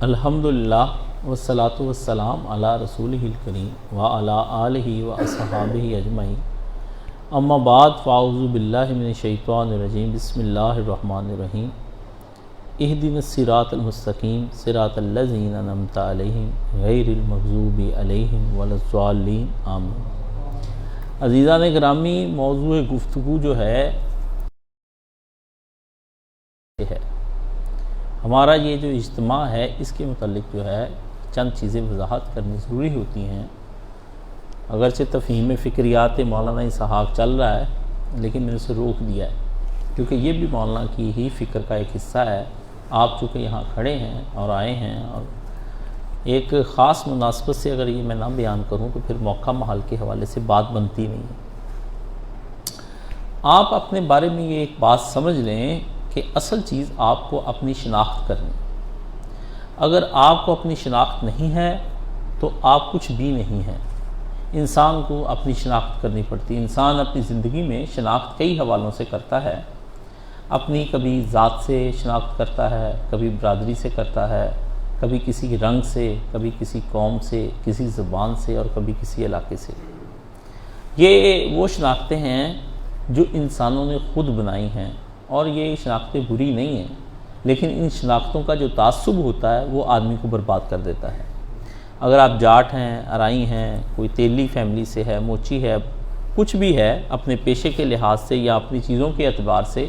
الحمدللہ والصلاۃ والسلام علی رسولہ الکریم وعلی آلہ واصحابہ اجمعین، اما بعد فاعوذ باللہ من الشیطان الرجیم، بسم اللہ الرحمن الرحیم۔ اہدنا الصراط المستقیم صراط الذین انعمت علیہم غیر المغضوب علیہم ولا الضالین، آمین۔ عزیزان گرامی، موضوع گفتگو جو ہے ہمارا یہ جو اجتماع ہے اس کے متعلق جو ہے چند چیزیں وضاحت کرنی ضروری ہوتی ہیں۔ اگرچہ تفہیم فکریات مولانا اسحاق چل رہا ہے لیکن میں نے اسے روک دیا ہے، کیونکہ یہ بھی مولانا کی ہی فکر کا ایک حصہ ہے۔ آپ چونکہ یہاں کھڑے ہیں اور آئے ہیں، اور ایک خاص مناسبت سے اگر یہ میں نہ بیان کروں تو پھر موقع محل کے حوالے سے بات بنتی نہیں ہے۔ آپ اپنے بارے میں یہ ایک بات سمجھ لیں کہ اصل چیز آپ کو اپنی شناخت کرنی۔ اگر آپ کو اپنی شناخت نہیں ہے تو آپ کچھ بھی نہیں ہیں۔ انسان کو اپنی شناخت کرنی پڑتی ہے۔ انسان اپنی زندگی میں شناخت کئی حوالوں سے کرتا ہے۔ اپنی کبھی ذات سے شناخت کرتا ہے، کبھی برادری سے کرتا ہے، کبھی کسی رنگ سے، کبھی کسی قوم سے، کسی زبان سے، اور کبھی کسی علاقے سے۔ یہ وہ شناختیں ہیں جو انسانوں نے خود بنائی ہیں، اور یہ شناختیں بری نہیں ہیں، لیکن ان شناختوں کا جو تعصب ہوتا ہے وہ آدمی کو برباد کر دیتا ہے۔ اگر آپ جاٹ ہیں، ارائی ہیں، کوئی تیلی فیملی سے ہے، موچی ہے، کچھ بھی ہے اپنے پیشے کے لحاظ سے یا اپنی چیزوں کے اعتبار سے،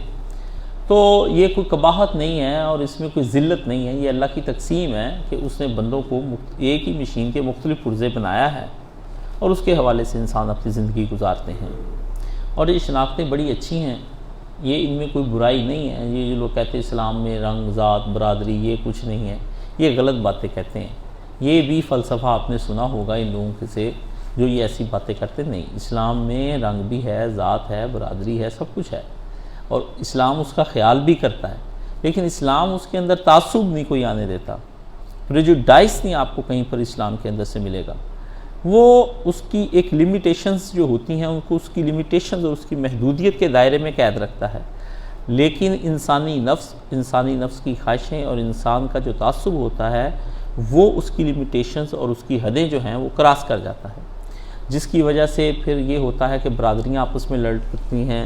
تو یہ کوئی قباحت نہیں ہے اور اس میں کوئی ذلت نہیں ہے۔ یہ اللہ کی تقسیم ہے کہ اس نے بندوں کو ایک ہی مشین کے مختلف پرزے بنایا ہے، اور اس کے حوالے سے انسان اپنی زندگی گزارتے ہیں۔ اور یہ شناختیں بڑی اچھی ہیں، یہ ان میں کوئی برائی نہیں ہے۔ یہ جو لوگ کہتے ہیں اسلام میں رنگ، ذات، برادری یہ کچھ نہیں ہے، یہ غلط باتیں کہتے ہیں۔ یہ بھی فلسفہ آپ نے سنا ہوگا ان لوگوں سے جو یہ ایسی باتیں کرتے نہیں۔ اسلام میں رنگ بھی ہے، ذات ہے، برادری ہے، سب کچھ ہے، اور اسلام اس کا خیال بھی کرتا ہے، لیکن اسلام اس کے اندر تعصب نہیں کوئی آنے دیتا۔ پریجوڈائس نہیں آپ کو کہیں پر اسلام کے اندر سے ملے گا۔ وہ اس کی ایک لیمیٹیشنز جو ہوتی ہیں ان کو اس کی لیمیٹیشنز اور اس کی محدودیت کے دائرے میں قید رکھتا ہے، لیکن انسانی نفس کی خواہشیں اور انسان کا جو تعصب ہوتا ہے وہ اس کی لیمیٹیشنز اور اس کی حدیں جو ہیں وہ کراس کر جاتا ہے، جس کی وجہ سے پھر یہ ہوتا ہے کہ برادریاں آپس میں لڑ پڑتی ہیں،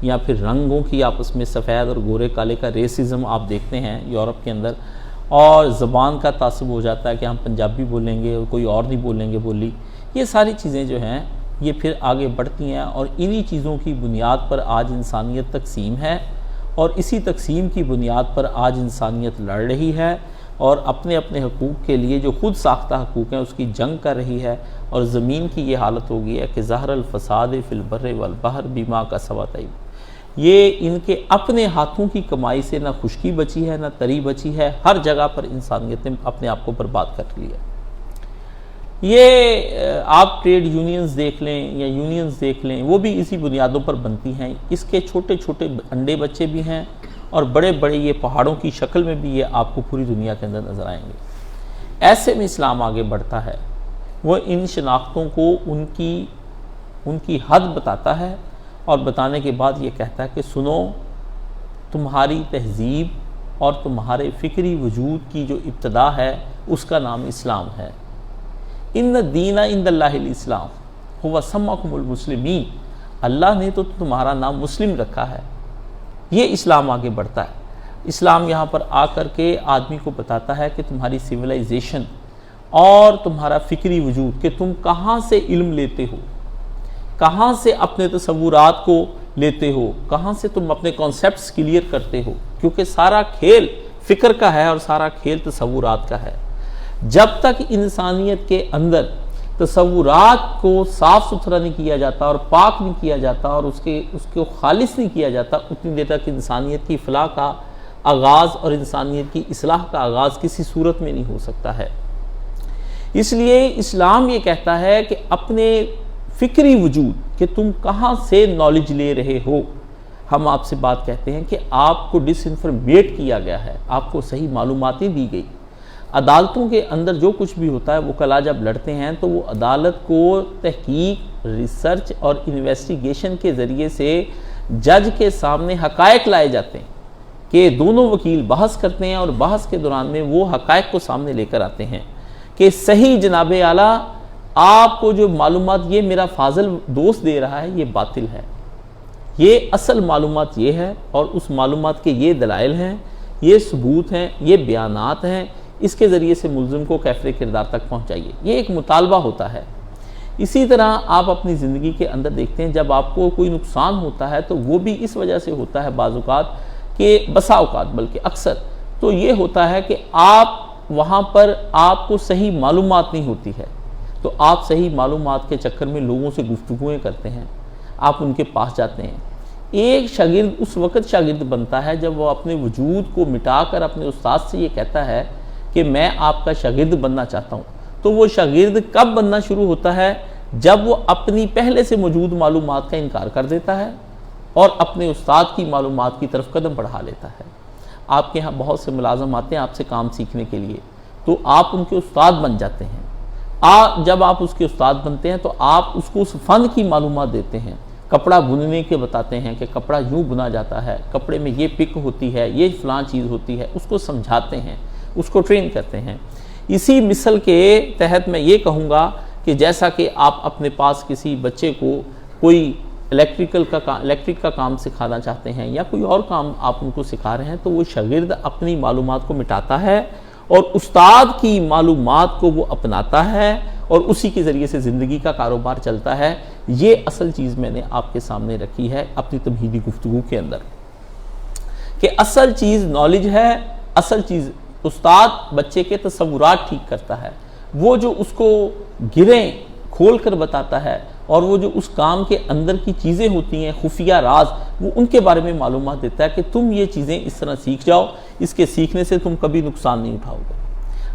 یا پھر رنگوں کی آپس میں سفید اور گورے کالے کا ریسزم آپ دیکھتے ہیں یورپ کے اندر، اور زبان کا تعصب ہو جاتا ہے کہ ہم پنجابی بولیں گے اور کوئی اور نہیں بولیں گے بولی۔ یہ ساری چیزیں جو ہیں یہ پھر آگے بڑھتی ہیں، اور انہی چیزوں کی بنیاد پر آج انسانیت تقسیم ہے، اور اسی تقسیم کی بنیاد پر آج انسانیت لڑ رہی ہے، اور اپنے اپنے حقوق کے لیے جو خود ساختہ حقوق ہیں اس کی جنگ کر رہی ہے، اور زمین کی یہ حالت ہو گئی ہے کہ ظہر الفساد فی البر والبحر بما کسبت ایدی، یہ ان کے اپنے ہاتھوں کی کمائی سے نہ خشکی بچی ہے نہ تری بچی ہے، ہر جگہ پر انسانیت نے اپنے آپ کو برباد کر لیا۔ یہ آپ ٹریڈ یونینز دیکھ لیں یا یونینز دیکھ لیں، وہ بھی اسی بنیادوں پر بنتی ہیں۔ اس کے چھوٹے چھوٹے انڈے بچے بھی ہیں، اور بڑے بڑے یہ پہاڑوں کی شکل میں بھی یہ آپ کو پوری دنیا کے اندر نظر آئیں گے۔ ایسے میں اسلام آگے بڑھتا ہے، وہ ان شناختوں کو ان کی حد بتاتا ہے، اور بتانے کے بعد یہ کہتا ہے کہ سنو، تمہاری تہذیب اور تمہارے فکری وجود کی جو ابتدا ہے اس کا نام اسلام ہے۔ ان الدین عند اللہ الاسلام هو سماکم المسلمین، اللہ نے تو تمہارا نام مسلم رکھا ہے۔ یہ اسلام آگے بڑھتا ہے۔ اسلام یہاں پر آ کر کے آدمی کو بتاتا ہے کہ تمہاری سویلائزیشن اور تمہارا فکری وجود، کہ تم کہاں سے علم لیتے ہو، کہاں سے اپنے تصورات کو لیتے ہو، کہاں سے تم اپنے کانسیپٹس کلیئر کرتے ہو، کیونکہ سارا کھیل فکر کا ہے اور سارا کھیل تصورات کا ہے۔ جب تک انسانیت کے اندر تصورات کو صاف ستھرا نہیں کیا جاتا اور پاک نہیں کیا جاتا اور اس کو خالص نہیں کیا جاتا، اتنی دیر تک انسانیت کی فلاح کا آغاز اور انسانیت کی اصلاح کا آغاز کسی صورت میں نہیں ہو سکتا ہے۔ اس لیے اسلام یہ کہتا ہے کہ اپنے فکری وجود، کہ تم کہاں سے نالج لے رہے ہو۔ ہم آپ سے بات کہتے ہیں کہ آپ کو ڈس انفارمیٹ کیا گیا ہے، آپ کو صحیح معلوماتیں دی گئی۔ عدالتوں کے اندر جو کچھ بھی ہوتا ہے، وکلاء جب لڑتے ہیں تو وہ عدالت کو تحقیق، ریسرچ اور انویسٹیگیشن کے ذریعے سے جج کے سامنے حقائق لائے جاتے ہیں کہ دونوں وکیل بحث کرتے ہیں اور بحث کے دوران میں وہ حقائق کو سامنے لے کر آتے ہیں کہ صحیح جناب اعلیٰ آپ کو جو معلومات یہ میرا فاضل دوست دے رہا ہے یہ باطل ہے، یہ اصل معلومات یہ ہے اور اس معلومات کے یہ دلائل ہیں، یہ ثبوت ہیں، یہ بیانات ہیں، اس کے ذریعے سے ملزم کو کیفر کردار تک پہنچائیے۔ یہ ایک مطالبہ ہوتا ہے۔ اسی طرح آپ اپنی زندگی کے اندر دیکھتے ہیں جب آپ کو کوئی نقصان ہوتا ہے تو وہ بھی اس وجہ سے ہوتا ہے بعض اوقات کہ بسا اوقات بلکہ اکثر تو یہ ہوتا ہے کہ آپ وہاں پر آپ کو صحیح معلومات نہیں ہوتی ہے، تو آپ صحیح معلومات کے چکر میں لوگوں سے گفتگویں کرتے ہیں، آپ ان کے پاس جاتے ہیں۔ ایک شاگرد اس وقت شاگرد بنتا ہے جب وہ اپنے وجود کو مٹا کر اپنے استاد سے یہ کہتا ہے کہ میں آپ کا شاگرد بننا چاہتا ہوں، تو وہ شاگرد کب بننا شروع ہوتا ہے؟ جب وہ اپنی پہلے سے موجود معلومات کا انکار کر دیتا ہے اور اپنے استاد کی معلومات کی طرف قدم بڑھا لیتا ہے۔ آپ کے ہاں بہت سے ملازم آتے ہیں آپ سے کام سیکھنے کے لیے، تو آپ ان کے استاد بن جاتے ہیں۔ جب آپ اس کے استاد بنتے ہیں تو آپ اس کو اس فن کی معلومات دیتے ہیں، کپڑا بننے کے بتاتے ہیں کہ کپڑا یوں بنا جاتا ہے، کپڑے میں یہ پک ہوتی ہے، یہ فلاں چیز ہوتی ہے، اس کو سمجھاتے ہیں، اس کو ٹرین کرتے ہیں۔ اسی مثل کے تحت میں یہ کہوں گا کہ جیسا کہ آپ اپنے پاس کسی بچے کو کوئی الیکٹرک کا کام سکھانا چاہتے ہیں یا کوئی اور کام آپ ان کو سکھا رہے ہیں، تو وہ شاگرد اپنی معلومات کو مٹاتا ہے اور استاد کی معلومات کو وہ اپناتا ہے اور اسی کے ذریعے سے زندگی کا کاروبار چلتا ہے۔ یہ اصل چیز میں نے آپ کے سامنے رکھی ہے اپنی تمہیدی گفتگو کے اندر کہ اصل چیز نالج ہے، اصل چیز استاد بچے کے تصورات ٹھیک کرتا ہے، وہ جو اس کو گریں کھول کر بتاتا ہے اور وہ جو اس کام کے اندر کی چیزیں ہوتی ہیں خفیہ راز وہ ان کے بارے میں معلومات دیتا ہے کہ تم یہ چیزیں اس طرح سیکھ جاؤ، اس کے سیکھنے سے تم کبھی نقصان نہیں اٹھاؤ گے۔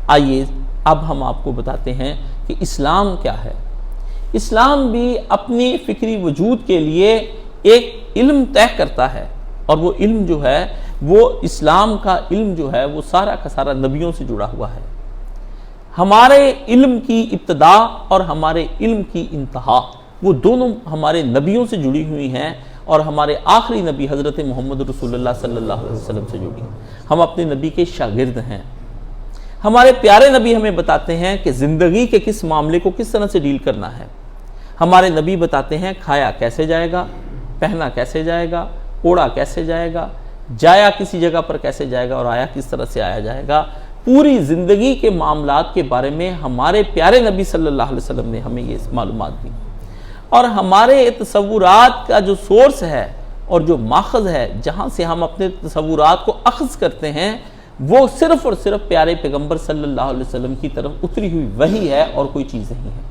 آئیے اب ہم آپ کو بتاتے ہیں کہ اسلام کیا ہے۔ اسلام بھی اپنی فکری وجود کے لیے ایک علم طے کرتا ہے اور وہ علم جو ہے وہ اسلام کا علم جو ہے وہ سارا کا سارا نبیوں سے جڑا ہوا ہے۔ ہمارے علم کی ابتدا اور ہمارے علم کی انتہا وہ دونوں ہمارے نبیوں سے جڑی ہوئی ہیں اور ہمارے آخری نبی حضرت محمد رسول اللہ صلی اللہ علیہ وسلم سے جڑی ہیں۔ ہم اپنے نبی کے شاگرد ہیں۔ ہمارے پیارے نبی ہمیں بتاتے ہیں کہ زندگی کے کس معاملے کو کس طرح سے ڈیل کرنا ہے۔ ہمارے نبی بتاتے ہیں کھایا کیسے جائے گا، پہنا کیسے جائے گا، اوڑا کیسے جائے گا، جایا کسی جگہ پر کیسے جائے گا اور آیا کس طرح سے آیا جائے گا۔ پوری زندگی کے معاملات کے بارے میں ہمارے پیارے نبی صلی اللہ علیہ وسلم نے ہمیں یہ معلومات دی، اور ہمارے تصورات کا جو سورس ہے اور جو ماخذ ہے جہاں سے ہم اپنے تصورات کو اخذ کرتے ہیں وہ صرف اور صرف پیارے پیغمبر صلی اللہ علیہ وسلم کی طرف اتری ہوئی وحی ہے اور کوئی چیز نہیں ہے۔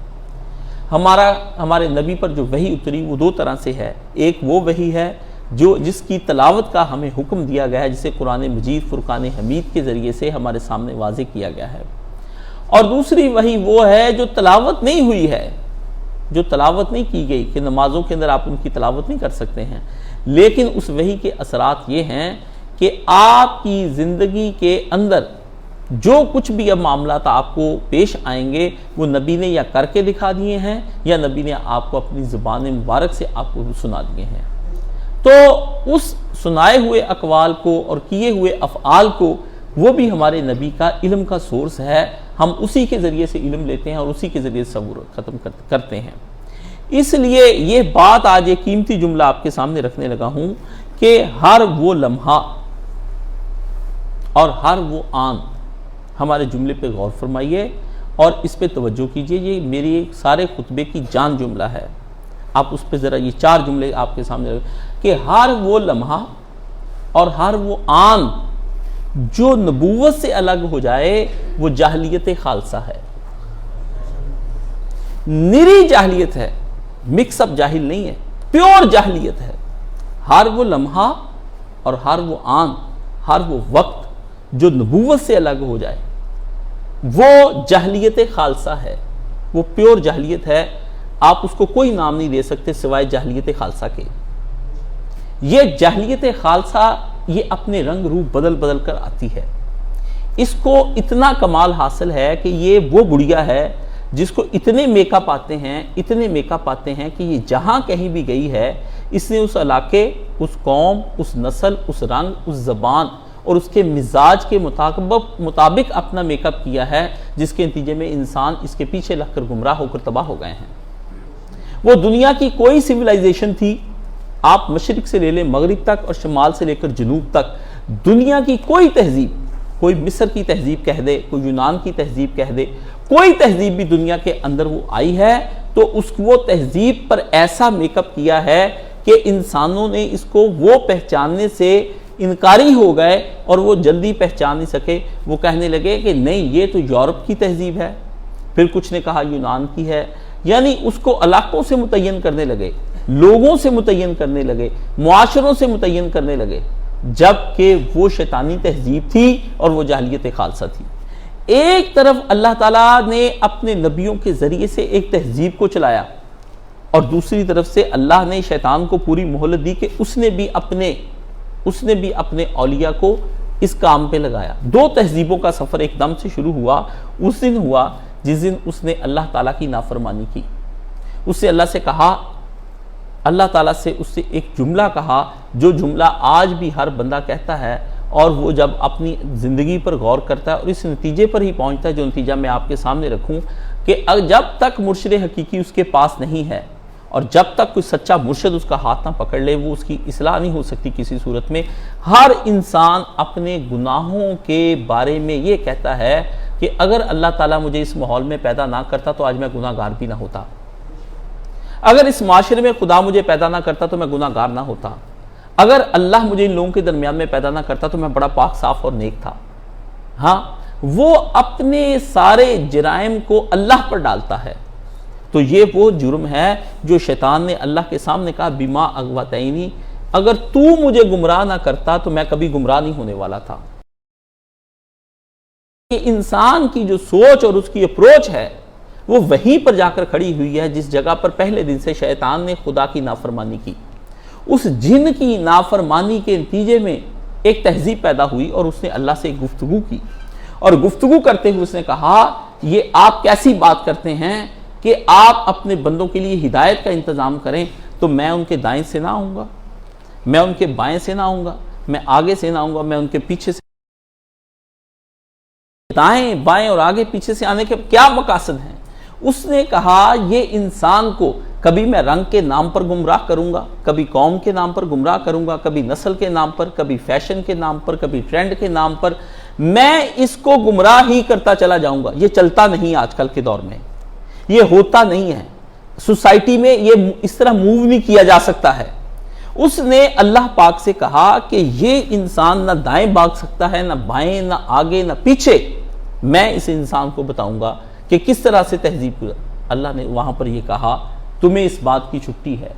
ہمارے نبی پر جو وحی اتری وہ دو طرح سے ہے، ایک وہ وحی ہے جس کی تلاوت کا ہمیں حکم دیا گیا ہے، جسے قرآن مجید فرقان حمید کے ذریعے سے ہمارے سامنے واضح کیا گیا ہے، اور دوسری وحی وہ ہے جو تلاوت نہیں ہوئی ہے، جو تلاوت نہیں کی گئی کہ نمازوں کے اندر آپ ان کی تلاوت نہیں کر سکتے ہیں، لیکن اس وحی کے اثرات یہ ہیں کہ آپ کی زندگی کے اندر جو کچھ بھی اب معاملات آپ کو پیش آئیں گے وہ نبی نے یا کر کے دکھا دیے ہیں یا نبی نے آپ کو اپنی زبان مبارک سے آپ کو سنا دیے ہیں۔ تو اس سنائے ہوئے اقوال کو اور کیے ہوئے افعال کو وہ بھی ہمارے نبی کا علم کا سورس ہے، ہم اسی کے ذریعے سے علم لیتے ہیں اور اسی کے ذریعے تصور ختم کرتے ہیں۔ اس لیے یہ بات آج ایک قیمتی جملہ آپ کے سامنے رکھنے لگا ہوں کہ ہر وہ لمحہ اور ہر وہ آن، ہمارے جملے پہ غور فرمائیے اور اس پہ توجہ کیجئے، یہ میری سارے خطبے کی جان جملہ ہے۔ آپ اس پہ ذرا یہ چار جملے آپ کے سامنے رکھیں کہ ہر وہ لمحہ اور ہر وہ آن جو نبوت سے الگ ہو جائے وہ جاہلیت خالصہ ہے، نری جاہلیت ہے، مکس اپ جاہل نہیں ہے، پیور جاہلیت ہے۔ ہر وہ لمحہ اور ہر وہ آن، ہر وہ وقت جو نبوت سے الگ ہو جائے وہ جاہلیت خالصہ ہے، وہ پیور جاہلیت ہے۔ آپ اس کو کوئی نام نہیں دے سکتے سوائے جاہلیت خالصہ کے۔ یہ جاہلیت خالصہ یہ اپنے رنگ روپ بدل بدل کر آتی ہے۔ اس کو اتنا کمال حاصل ہے کہ یہ وہ گڑیا ہے جس کو اتنے میک اپ آتے ہیں کہ یہ جہاں کہیں بھی گئی ہے اس نے اس علاقے، اس قوم، اس نسل، اس رنگ، اس زبان اور اس کے مزاج کے مطابق اپنا میک اپ کیا ہے، جس کے نتیجے میں انسان اس کے پیچھے لگ کر گمراہ ہو کر تباہ ہو گئے ہیں۔ وہ دنیا کی کوئی سیولائزیشن تھی، آپ مشرق سے لے لیں مغرب تک اور شمال سے لے کر جنوب تک، دنیا کی کوئی تہذیب، کوئی مصر کی تہذیب کہہ دے، کوئی یونان کی تہذیب کہہ دے، کوئی تہذیب بھی دنیا کے اندر وہ آئی ہے تو وہ تہذیب پر ایسا میک اپ کیا ہے کہ انسانوں نے اس کو وہ پہچاننے سے انکاری ہو گئے اور وہ جلدی پہچان نہیں سکے۔ وہ کہنے لگے کہ نہیں یہ تو یورپ کی تہذیب ہے، پھر کچھ نے کہا یونان کی ہے، یعنی اس کو علاقوں سے متعین کرنے لگے، لوگوں سے متعین کرنے لگے، معاشروں سے متعین کرنے لگے، جبکہ وہ شیطانی تہذیب تھی اور وہ جاہلیت خالصہ تھی۔ ایک طرف اللہ تعالیٰ نے اپنے نبیوں کے ذریعے سے ایک تہذیب کو چلایا اور دوسری طرف سے اللہ نے شیطان کو پوری مہلت دی کہ اس نے بھی اپنے اولیاء کو اس کام پہ لگایا۔ دو تہذیبوں کا سفر ایک دم سے شروع ہوا، اس دن ہوا جس دن اس نے اللہ تعالیٰ کی نافرمانی کی۔ اس سے اللہ سے کہا، اللہ تعالیٰ سے اس سے ایک جملہ کہا جو جملہ آج بھی ہر بندہ کہتا ہے، اور وہ جب اپنی زندگی پر غور کرتا ہے اور اس نتیجے پر ہی پہنچتا ہے جو نتیجہ میں آپ کے سامنے رکھوں کہ جب تک مرشد حقیقی اس کے پاس نہیں ہے اور جب تک کوئی سچا مرشد اس کا ہاتھ نہ پکڑ لے وہ اس کی اصلاح نہیں ہو سکتی کسی صورت میں۔ ہر انسان اپنے گناہوں کے بارے میں یہ کہتا ہے کہ اگر اللہ تعالیٰ مجھے اس ماحول میں پیدا نہ کرتا تو آج میں گناہ گار بھی نہ ہوتا، اگر اس معاشرے میں خدا مجھے پیدا نہ کرتا تو میں گناہ گار نہ ہوتا، اگر اللہ مجھے ان لوگوں کے درمیان میں پیدا نہ کرتا تو میں بڑا پاک صاف اور نیک تھا۔ ہاں، وہ اپنے سارے جرائم کو اللہ پر ڈالتا ہے۔ تو یہ وہ جرم ہے جو شیطان نے اللہ کے سامنے کہا بما اغویتنی، اگر تو مجھے گمراہ نہ کرتا تو میں کبھی گمراہ نہیں ہونے والا تھا۔ کہ انسان کی جو سوچ اور اس کی اپروچ ہے وہ وہیں پر جا کر کھڑی ہوئی ہے جس جگہ پر پہلے دن سے شیطان نے خدا کی نافرمانی کی۔ اس جن کی نافرمانی کے نتیجے میں ایک تہذیب پیدا ہوئی اور اس نے اللہ سے گفتگو کی، اور گفتگو کرتے ہوئے اس نے کہا یہ آپ کیسی بات کرتے ہیں کہ آپ اپنے بندوں کے لیے ہدایت کا انتظام کریں تو میں ان کے دائیں سے نہ آؤں گا، میں ان کے بائیں سے نہ آؤں گا، میں آگے سے نہ آؤں گا، میں ان کے پیچھے سے۔ دائیں بائیں اور آگے پیچھے سے آنے کے کیا مقاصد ہیں؟ اس نے کہا یہ انسان کو کبھی میں رنگ کے نام پر گمراہ کروں گا، کبھی قوم کے نام پر گمراہ کروں گا، کبھی نسل کے نام پر، کبھی فیشن کے نام پر، کبھی ٹرینڈ کے نام پر، میں اس کو گمراہ ہی کرتا چلا جاؤں گا۔ یہ چلتا نہیں آج کل کے دور میں، یہ ہوتا نہیں ہے، سوسائٹی میں یہ اس طرح موو نہیں کیا جا سکتا ہے۔ اس نے اللہ پاک سے کہا کہ یہ انسان نہ دائیں بھاگ سکتا ہے، نہ بائیں، نہ آگے، نہ پیچھے، میں اس انسان کو بتاؤں گا کہ کس طرح سے تہذیب کو۔ اللہ نے وہاں پر یہ کہا تمہیں اس بات کی چھٹی ہے،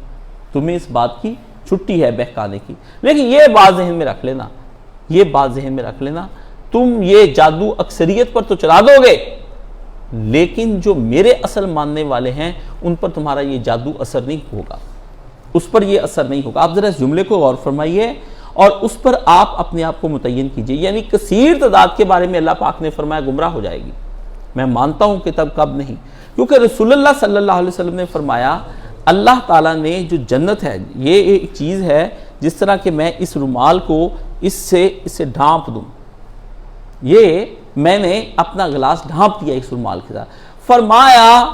تمہیں اس بات کی چھٹی ہے بہکانے کی، لیکن یہ بات ذہن میں رکھ لینا، یہ بات ذہن میں رکھ لینا، تم یہ جادو اکثریت پر تو چلا دو گے لیکن جو میرے اصل ماننے والے ہیں ان پر تمہارا یہ جادو اثر نہیں ہوگا، اس پر یہ اثر نہیں ہوگا۔ آپ ذرا اس جملے کو غور فرمائیے اور اس پر آپ اپنے آپ کو متعین کیجئے، یعنی کثیر تعداد کے بارے میں اللہ پاک نے فرمایا گمراہ ہو جائے گی۔ میں مانتا ہوں کہ تب کب نہیں، کیونکہ رسول اللہ صلی اللہ علیہ وسلم نے فرمایا اللہ تعالیٰ نے جو جنت ہے یہ ایک چیز ہے جس طرح کہ میں اس رومال کو اسے ڈھانپ دوں، یہ میں نے اپنا گلاس ڈھانپ دیا اس رومال کے ساتھ، فرمایا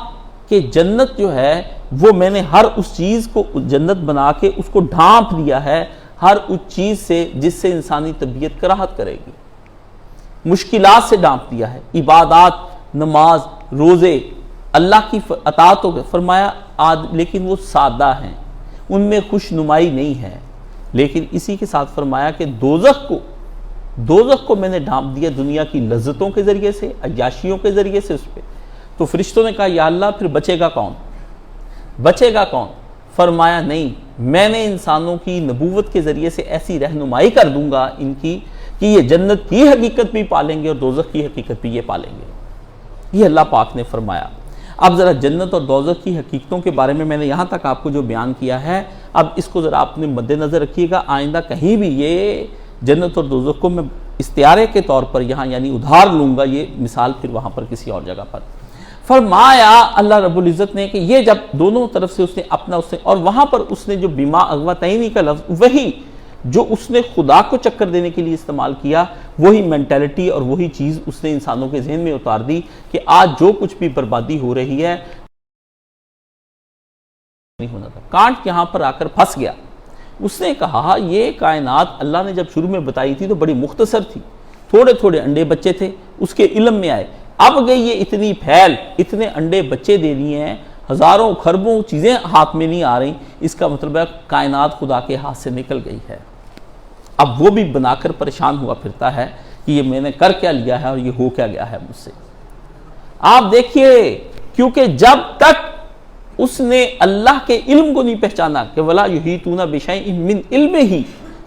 کہ جنت جو ہے وہ میں نے ہر اس چیز کو جنت بنا کے اس کو ڈھانپ دیا ہے، ہر اس چیز سے جس سے انسانی طبیعت کراہت کرے گی، مشکلات سے ڈھانپ دیا ہے، عبادات، نماز، روزے، اللہ کی اطاعت ہو گئے، فرمایا لیکن وہ سادہ ہیں، ان میں خوش نمائی نہیں ہے، لیکن اسی کے ساتھ فرمایا کہ دوزخ کو میں نے ڈھانپ دیا دنیا کی لذتوں کے ذریعے سے، عیاشیوں کے ذریعے سے اس پہ۔ تو فرشتوں نے کہا یا اللہ پھر بچے گا کون، بچے گا کون؟ فرمایا نہیں، میں نے انسانوں کی نبوت کے ذریعے سے ایسی رہنمائی کر دوں گا ان کی کہ یہ جنت کی حقیقت بھی پالیں گے اور دوزخ کی حقیقت بھی یہ پالیں گے، یہ اللہ پاک نے فرمایا۔ اب ذرا جنت اور دوزخ کی حقیقتوں کے بارے میں نے یہاں تک آپ کو جو بیان کیا ہے، اب اس کو ذرا آپ نے مد نظر رکھیے گا، آئندہ کہیں بھی یہ جنت اور دوزخ کو میں استعارے کے طور پر یہاں یعنی ادھار لوں گا، یہ مثال پھر وہاں پر کسی اور جگہ پر۔ فرمایا اللہ رب العزت نے کہ یہ جب دونوں طرف سے اس نے اپنا اور وہاں پر اس نے جو بما اغویتنی کا لفظ وہی جو اس نے خدا کو چکر دینے کے لیے استعمال کیا، وہی مینٹیلٹی اور وہی چیز اس نے انسانوں کے ذہن میں اتار دی کہ آج جو کچھ بھی بربادی ہو رہی ہے نہیں ہونا تھا۔ کانٹ یہاں پر آ کر پھنس گیا۔ اس نے کہا یہ کائنات اللہ نے جب شروع میں بتائی تھی تو بڑی مختصر تھی، تھوڑے تھوڑے انڈے بچے تھے، اس کے علم میں آئے، اب گئی یہ اتنی پھیل، اتنے انڈے بچے دے دیے ہیں، ہزاروں خربوں چیزیں ہاتھ میں نہیں آ رہی، اس کا مطلب ہے کائنات خدا کے ہاتھ سے نکل گئی ہے۔ اب وہ بھی بنا کر پریشان ہوا پھرتا ہے کہ یہ میں نے کر کیا لیا ہے اور یہ ہو کیا گیا ہے مجھ سے۔ آپ دیکھیے، کیونکہ جب تک اس نے اللہ کے علم کو نہیں پہچانا کہ وَلَا يُحِيطُونَ بِشَيْءٍ مِّنْ عِلْمِهِ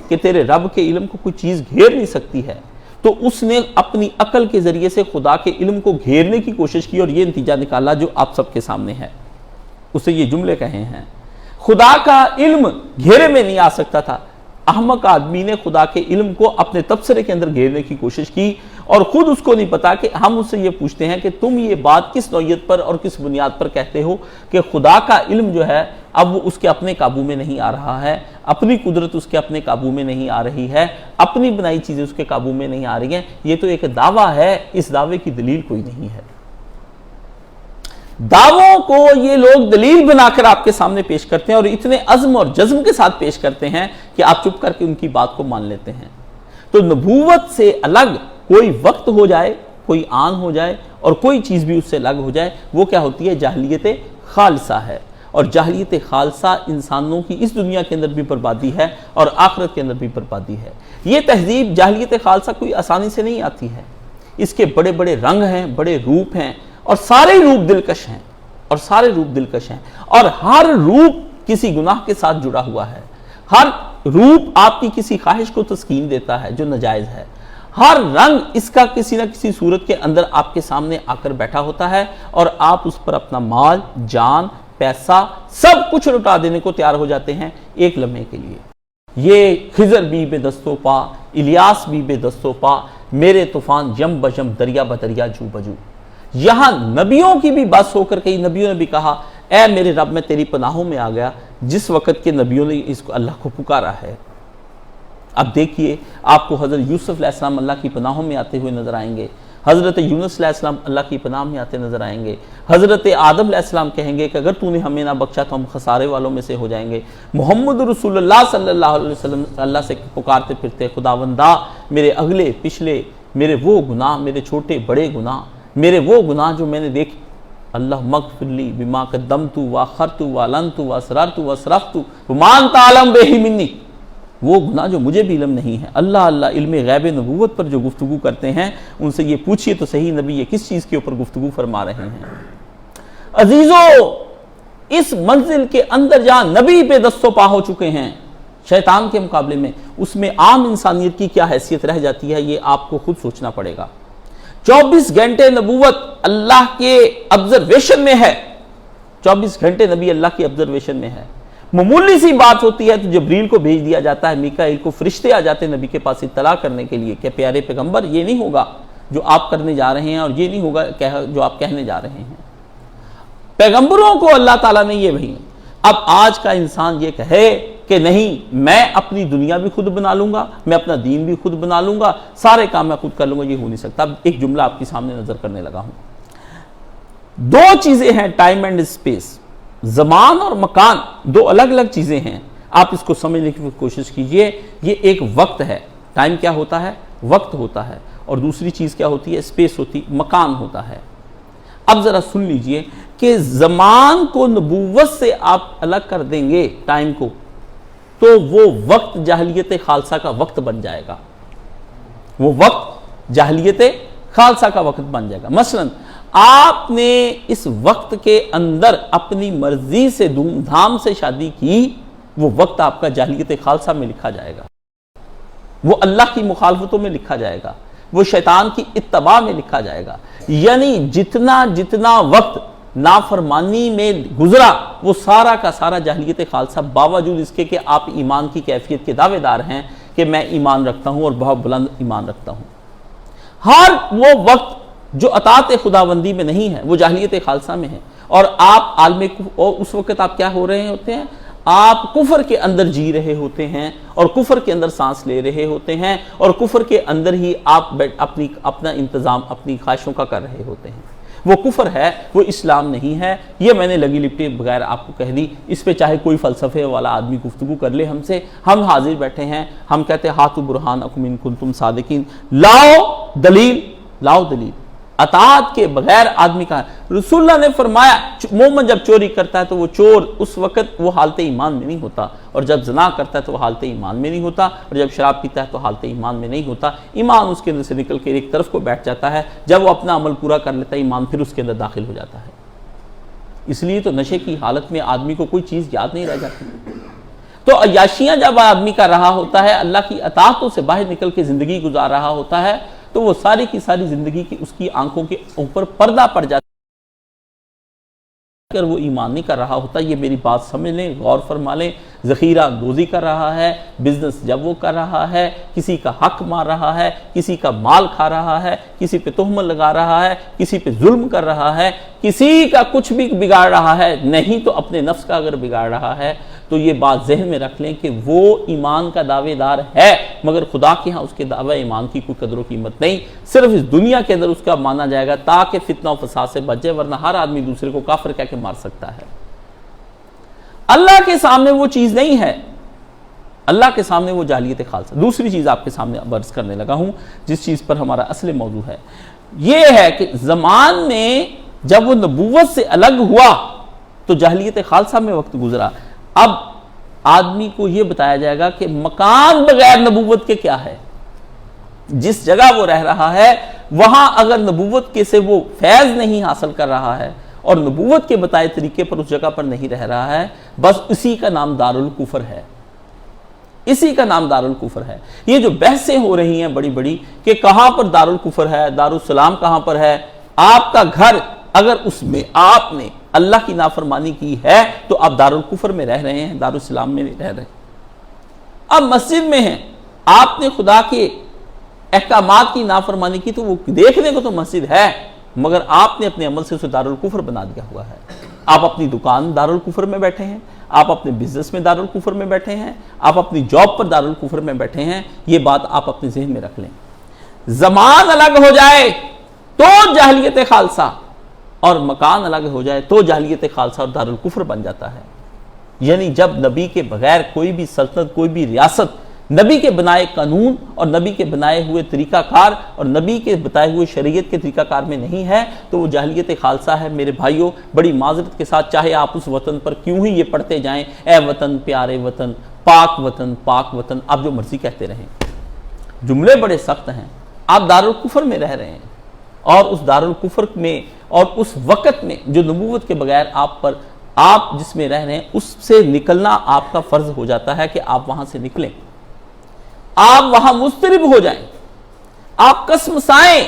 کہ تیرے رب کے علم کو کوئی چیز گھیر نہیں سکتی ہے، تو اس نے اپنی عقل کے ذریعے سے خدا کے علم کو گھیرنے کی کوشش کی اور یہ نتیجہ نکالا جو آپ سب کے سامنے ہے۔ اسے یہ جملے کہے ہیں، خدا کا علم گھیرے میں نہیں آ سکتا تھا، احمق آدمی نے خدا کے علم کو اپنے تبصرے کے اندر گھیرنے کی کوشش کی اور خود اس کو نہیں پتا کہ ہم اس سے یہ پوچھتے ہیں کہ تم یہ بات کس نوعیت پر اور کس بنیاد پر کہتے ہو کہ خدا کا علم جو ہے اب وہ اس کے اپنے قابو میں نہیں آ رہا ہے، اپنی قدرت اس کے اپنے قابو میں نہیں آ رہی ہے، اپنی بنائی چیزیں اس کے قابو میں نہیں آ رہی ہیں۔ یہ تو ایک دعویٰ ہے، اس دعوے کی دلیل کوئی نہیں ہے۔ دعووں کو یہ لوگ دلیل بنا کر آپ کے سامنے پیش کرتے ہیں اور اتنے عزم اور جزم کے ساتھ پیش کرتے ہیں کہ آپ چپ کر کے ان کی بات کو مان لیتے ہیں۔ تو نبوت سے الگ کوئی وقت ہو جائے، کوئی آن ہو جائے اور کوئی چیز بھی اس سے الگ ہو جائے، وہ کیا ہوتی ہے؟ جاہلیت خالصہ ہے، اور جاہلیت خالصہ انسانوں کی اس دنیا کے اندر بھی بربادی ہے اور آخرت کے اندر بھی بربادی ہے۔ یہ تہذیب جاہلیت خالصہ کوئی آسانی سے نہیں آتی ہے، اس کے بڑے بڑے رنگ ہیں، بڑے روپ ہیں، اور سارے روپ دلکش ہیں، اور سارے روپ دلکش ہیں، اور ہر روپ کسی گناہ کے ساتھ جڑا ہوا ہے، ہر روپ آپ کی کسی خواہش کو تسکین دیتا ہے جو ناجائز ہے، ہر رنگ اس کا کسی نہ کسی صورت کے اندر آپ کے سامنے آ کر بیٹھا ہوتا ہے اور آپ اس پر اپنا مال، جان، پیسہ سب کچھ لٹا دینے کو تیار ہو جاتے ہیں ایک لمحے کے لیے۔ یہ خضر بھی بے دستو پا، الیاس بھی بے دستو پا، میرے طوفان یم بجم دریا بدریا جو بجو۔ یہاں نبیوں کی بھی بس ہو کر کئی نبیوں نے بھی کہا اے میرے رب میں تیری پناہوں میں آ گیا، جس وقت کے نبیوں نے اس کو اللہ کو پکارا ہے۔ اب دیکھیے آپ کو حضرت یوسف علیہ السلام اللہ کی پناہوں میں آتے ہوئے نظر آئیں گے، حضرت یونس علیہ السلام اللہ کی پناہ میں آتے نظر آئیں گے، حضرت آدم علیہ السلام کہیں گے کہ اگر تو نے ہمیں نہ بخشا تو ہم خسارے والوں میں سے ہو جائیں گے۔ محمد رسول اللہ صلی اللہ علیہ وسلم اللہ سے پکارتے پھرتے خداوندا میرے اگلے پچھلے، میرے وہ گناہ، میرے چھوٹے بڑے گناہ، میرے وہ گناہ جو میں نے دیکھ، اللہ مغفر لی بما قدمت واخرت واعلنت واسررت واسرفت وما انت اعلم بہ منی، وہ گناہ جو مجھے بھی علم نہیں ہے۔ اللہ اللہ علم غیب نبوت پر جو گفتگو کرتے ہیں ان سے یہ پوچھئے تو صحیح نبی یہ کس چیز کے اوپر گفتگو فرما رہے ہیں۔ عزیزو، اس منزل کے اندر جہاں نبی پہ دست و پا ہو چکے ہیں شیطان کے مقابلے میں، اس میں عام انسانیت کی کیا حیثیت رہ جاتی ہے یہ آپ کو خود سوچنا پڑے گا۔ 24 گھنٹے نبوت اللہ کے آبزرویشن میں ہے، 24 گھنٹے نبی اللہ کی آبزرویشن میں ہے۔ معمولی سی بات ہوتی ہے تو جبریل کو بھیج دیا جاتا ہے، میکائیل کو، فرشتے آ جاتے ہیں نبی کے پاس اطلاع کرنے کے لیے کہ پیارے پیغمبر یہ نہیں ہوگا جو آپ کرنے جا رہے ہیں اور یہ نہیں ہوگا جو آپ کہنے جا رہے ہیں۔ پیغمبروں کو اللہ تعالیٰ نے یہ بھیجا۔ اب آج کا انسان یہ کہے کہ نہیں میں اپنی دنیا بھی خود بنا لوں گا، میں اپنا دین بھی خود بنا لوں گا، سارے کام میں خود کر لوں گا، یہ ہو نہیں سکتا۔ اب ایک جملہ آپ کے سامنے نظر کرنے لگا ہوں۔ دو چیزیں ہیں، ٹائم اینڈ اسپیس، زمان اور مکان، دو الگ الگ چیزیں ہیں۔ آپ اس کو سمجھنے کی کوشش کیجئے۔ یہ ایک وقت ہے، ٹائم کیا ہوتا ہے؟ وقت ہوتا ہے، اور دوسری چیز کیا ہوتی ہے؟ اسپیس ہوتی، مکان ہوتا ہے۔ اب ذرا سن لیجئے کہ زمان کو نبوت سے آپ الگ کر دیں گے، ٹائم کو، تو وہ وقت جاہلیت خالصہ کا وقت بن جائے گا، وہ وقت جاہلیت خالصہ کا وقت بن جائے گا۔ مثلا آپ نے اس وقت کے اندر اپنی مرضی سے دھوم دھام سے شادی کی، وہ وقت آپ کا جاہلیت خالصہ میں لکھا جائے گا، وہ اللہ کی مخالفتوں میں لکھا جائے گا، وہ شیطان کی اتباع میں لکھا جائے گا۔ یعنی جتنا وقت نافرمانی میں گزرا وہ سارا کا سارا جاہلیت خالصہ، باوجود اس کے کہ آپ ایمان کی کیفیت کے دعوے دار ہیں کہ میں ایمان رکھتا ہوں اور بہت بلند ایمان رکھتا ہوں۔ ہر وہ وقت جو اطاعت خداوندی میں نہیں ہے وہ جاہلیت خالصہ میں ہے. اور آپ عالم اور اس وقت آپ کیا ہو رہے ہوتے ہیں؟ آپ کفر کے اندر جی رہے ہوتے ہیں اور کفر کے اندر سانس لے رہے ہوتے ہیں اور کفر کے اندر ہی آپ اپنا انتظام اپنی خواہشوں کا کر رہے ہوتے ہیں. وہ کفر ہے، وہ اسلام نہیں ہے. یہ میں نے لگی لپٹی بغیر آپ کو کہہ دی. اس پہ چاہے کوئی فلسفے والا آدمی گفتگو کر لے ہم سے، ہم حاضر بیٹھے ہیں. ہم کہتے ہیں ہاتھو برہانکم ان کنتم صادقین، لاؤ دلیل، لاؤ دلیل. اطاعت کے بغیر آدمی کا، رسول اللہ نے فرمایا مومن جب چوری کرتا ہے تو وہ چور اس وقت وہ حالت ایمان میں نہیں ہوتا، اور جب زنا کرتا ہے تو وہ حالت ایمان میں نہیں ہوتا، اور جب شراب پیتا ہے تو حالت ایمان میں نہیں ہوتا. ایمان اس کے اندر سے نکل کے ایک طرف کو بیٹھ جاتا ہے. جب وہ اپنا عمل پورا کر لیتا ہے ایمان پھر اس کے اندر داخل ہو جاتا ہے. اس لیے تو نشے کی حالت میں آدمی کو کوئی چیز یاد نہیں رہ جاتی. تو عیاشیاں جب آدمی کر رہا ہوتا ہے، اللہ کی اطاعتوں سے باہر نکل کے زندگی گزار رہا ہوتا ہے، تو وہ ساری کی ساری زندگی کی اس کی آنکھوں کے اوپر پردہ پڑ جاتا ہے، اگر وہ ایمان نہیں کر رہا ہوتا. یہ میری بات سمجھ لیں، غور فرما لیں. ذخیرہ دوزی کر رہا ہے، بزنس جب وہ کر رہا ہے، کسی کا حق مار رہا ہے، کسی کا مال کھا رہا ہے، کسی پہ تہمت لگا رہا ہے، کسی پہ ظلم کر رہا ہے، کسی کا کچھ بھی بگاڑ رہا ہے، نہیں تو اپنے نفس کا اگر بگاڑ رہا ہے، تو یہ بات ذہن میں رکھ لیں کہ وہ ایمان کا دعوے دار ہے، مگر خدا کے ہاں اس کے دعوے ایمان کی کوئی قدر و قیمت نہیں. صرف اس دنیا کے اندر اس کا مانا جائے گا تاکہ فتنہ و فساد سے بچ جائے، ورنہ ہر آدمی دوسرے کو کافر کہہ کے مار سکتا ہے. اللہ کے سامنے وہ چیز نہیں ہے. اللہ کے سامنے وہ جاہلیت خالصہ. دوسری چیز آپ کے سامنے عرض کرنے لگا ہوں، جس چیز پر ہمارا اصل موضوع ہے، یہ ہے کہ زمان میں جب وہ نبوت سے الگ ہوا تو جاہلیت خالصہ میں وقت گزرا. اب آدمی کو یہ بتایا جائے گا کہ مکان بغیر نبوت کے کیا ہے. جس جگہ وہ رہ رہا ہے وہاں اگر نبوت کے سے وہ فیض نہیں حاصل کر رہا ہے اور نبوت کے بتائے طریقے پر اس جگہ پر نہیں رہ رہا ہے، بس اسی کا نام دارالکفر ہے. اسی کا نام دارالکفر ہے. یہ جو بحثیں ہو رہی ہیں بڑی بڑی کہ کہاں پر دارالکفر ہے، دارالسلام کہاں پر ہے، آپ کا گھر اگر اس میں آپ نے اللہ کی نافرمانی کی ہے تو آپ دارالکفر میں رہ رہے ہیں، دارالسلام میں نہیں رہ رہے. اب مسجد میں ہیں، آپ نے خدا کے احکامات کی نافرمانی کی تو وہ دیکھنے کو تو مسجد ہے، مگر آپ نے اپنے عمل سے اسے دارالکفر بنا دیا ہوا ہے. آپ اپنی دکان دارالکفر میں بیٹھے ہیں، آپ اپنے بزنس میں دارالکفر میں بیٹھے ہیں، آپ اپنی جاب پر دارالکفر میں بیٹھے ہیں. یہ بات آپ اپنے ذہن میں رکھ لیں. زمان الگ ہو جائے تو جاہلیت خالصہ، اور مکان الگ ہو جائے تو جاہلیت خالصہ اور دارالکفر بن جاتا ہے. یعنی جب نبی کے بغیر کوئی بھی سلطنت، کوئی بھی ریاست نبی کے بنائے قانون اور نبی کے بنائے ہوئے طریقہ کار اور نبی کے بتائے ہوئے شریعت کے طریقہ کار میں نہیں ہے تو وہ جاہلیت خالصہ ہے. میرے بھائیوں، بڑی معذرت کے ساتھ، چاہے آپ اس وطن پر کیوں ہی یہ پڑھتے جائیں، اے وطن پیارے وطن، پاک وطن، پاک وطن، آپ جو مرضی کہتے رہیں، جملے بڑے سخت ہیں. آپ دارالکفر میں رہ رہے ہیں، اور اس دارالکفر میں اور اس وقت میں جو نبوت کے بغیر آپ جس میں رہ رہے ہیں، اس سے نکلنا آپ کا فرض ہو جاتا ہے کہ آپ وہاں سے نکلیں، آپ وہاں مضطرب ہو جائیں، آپ قسم سائیں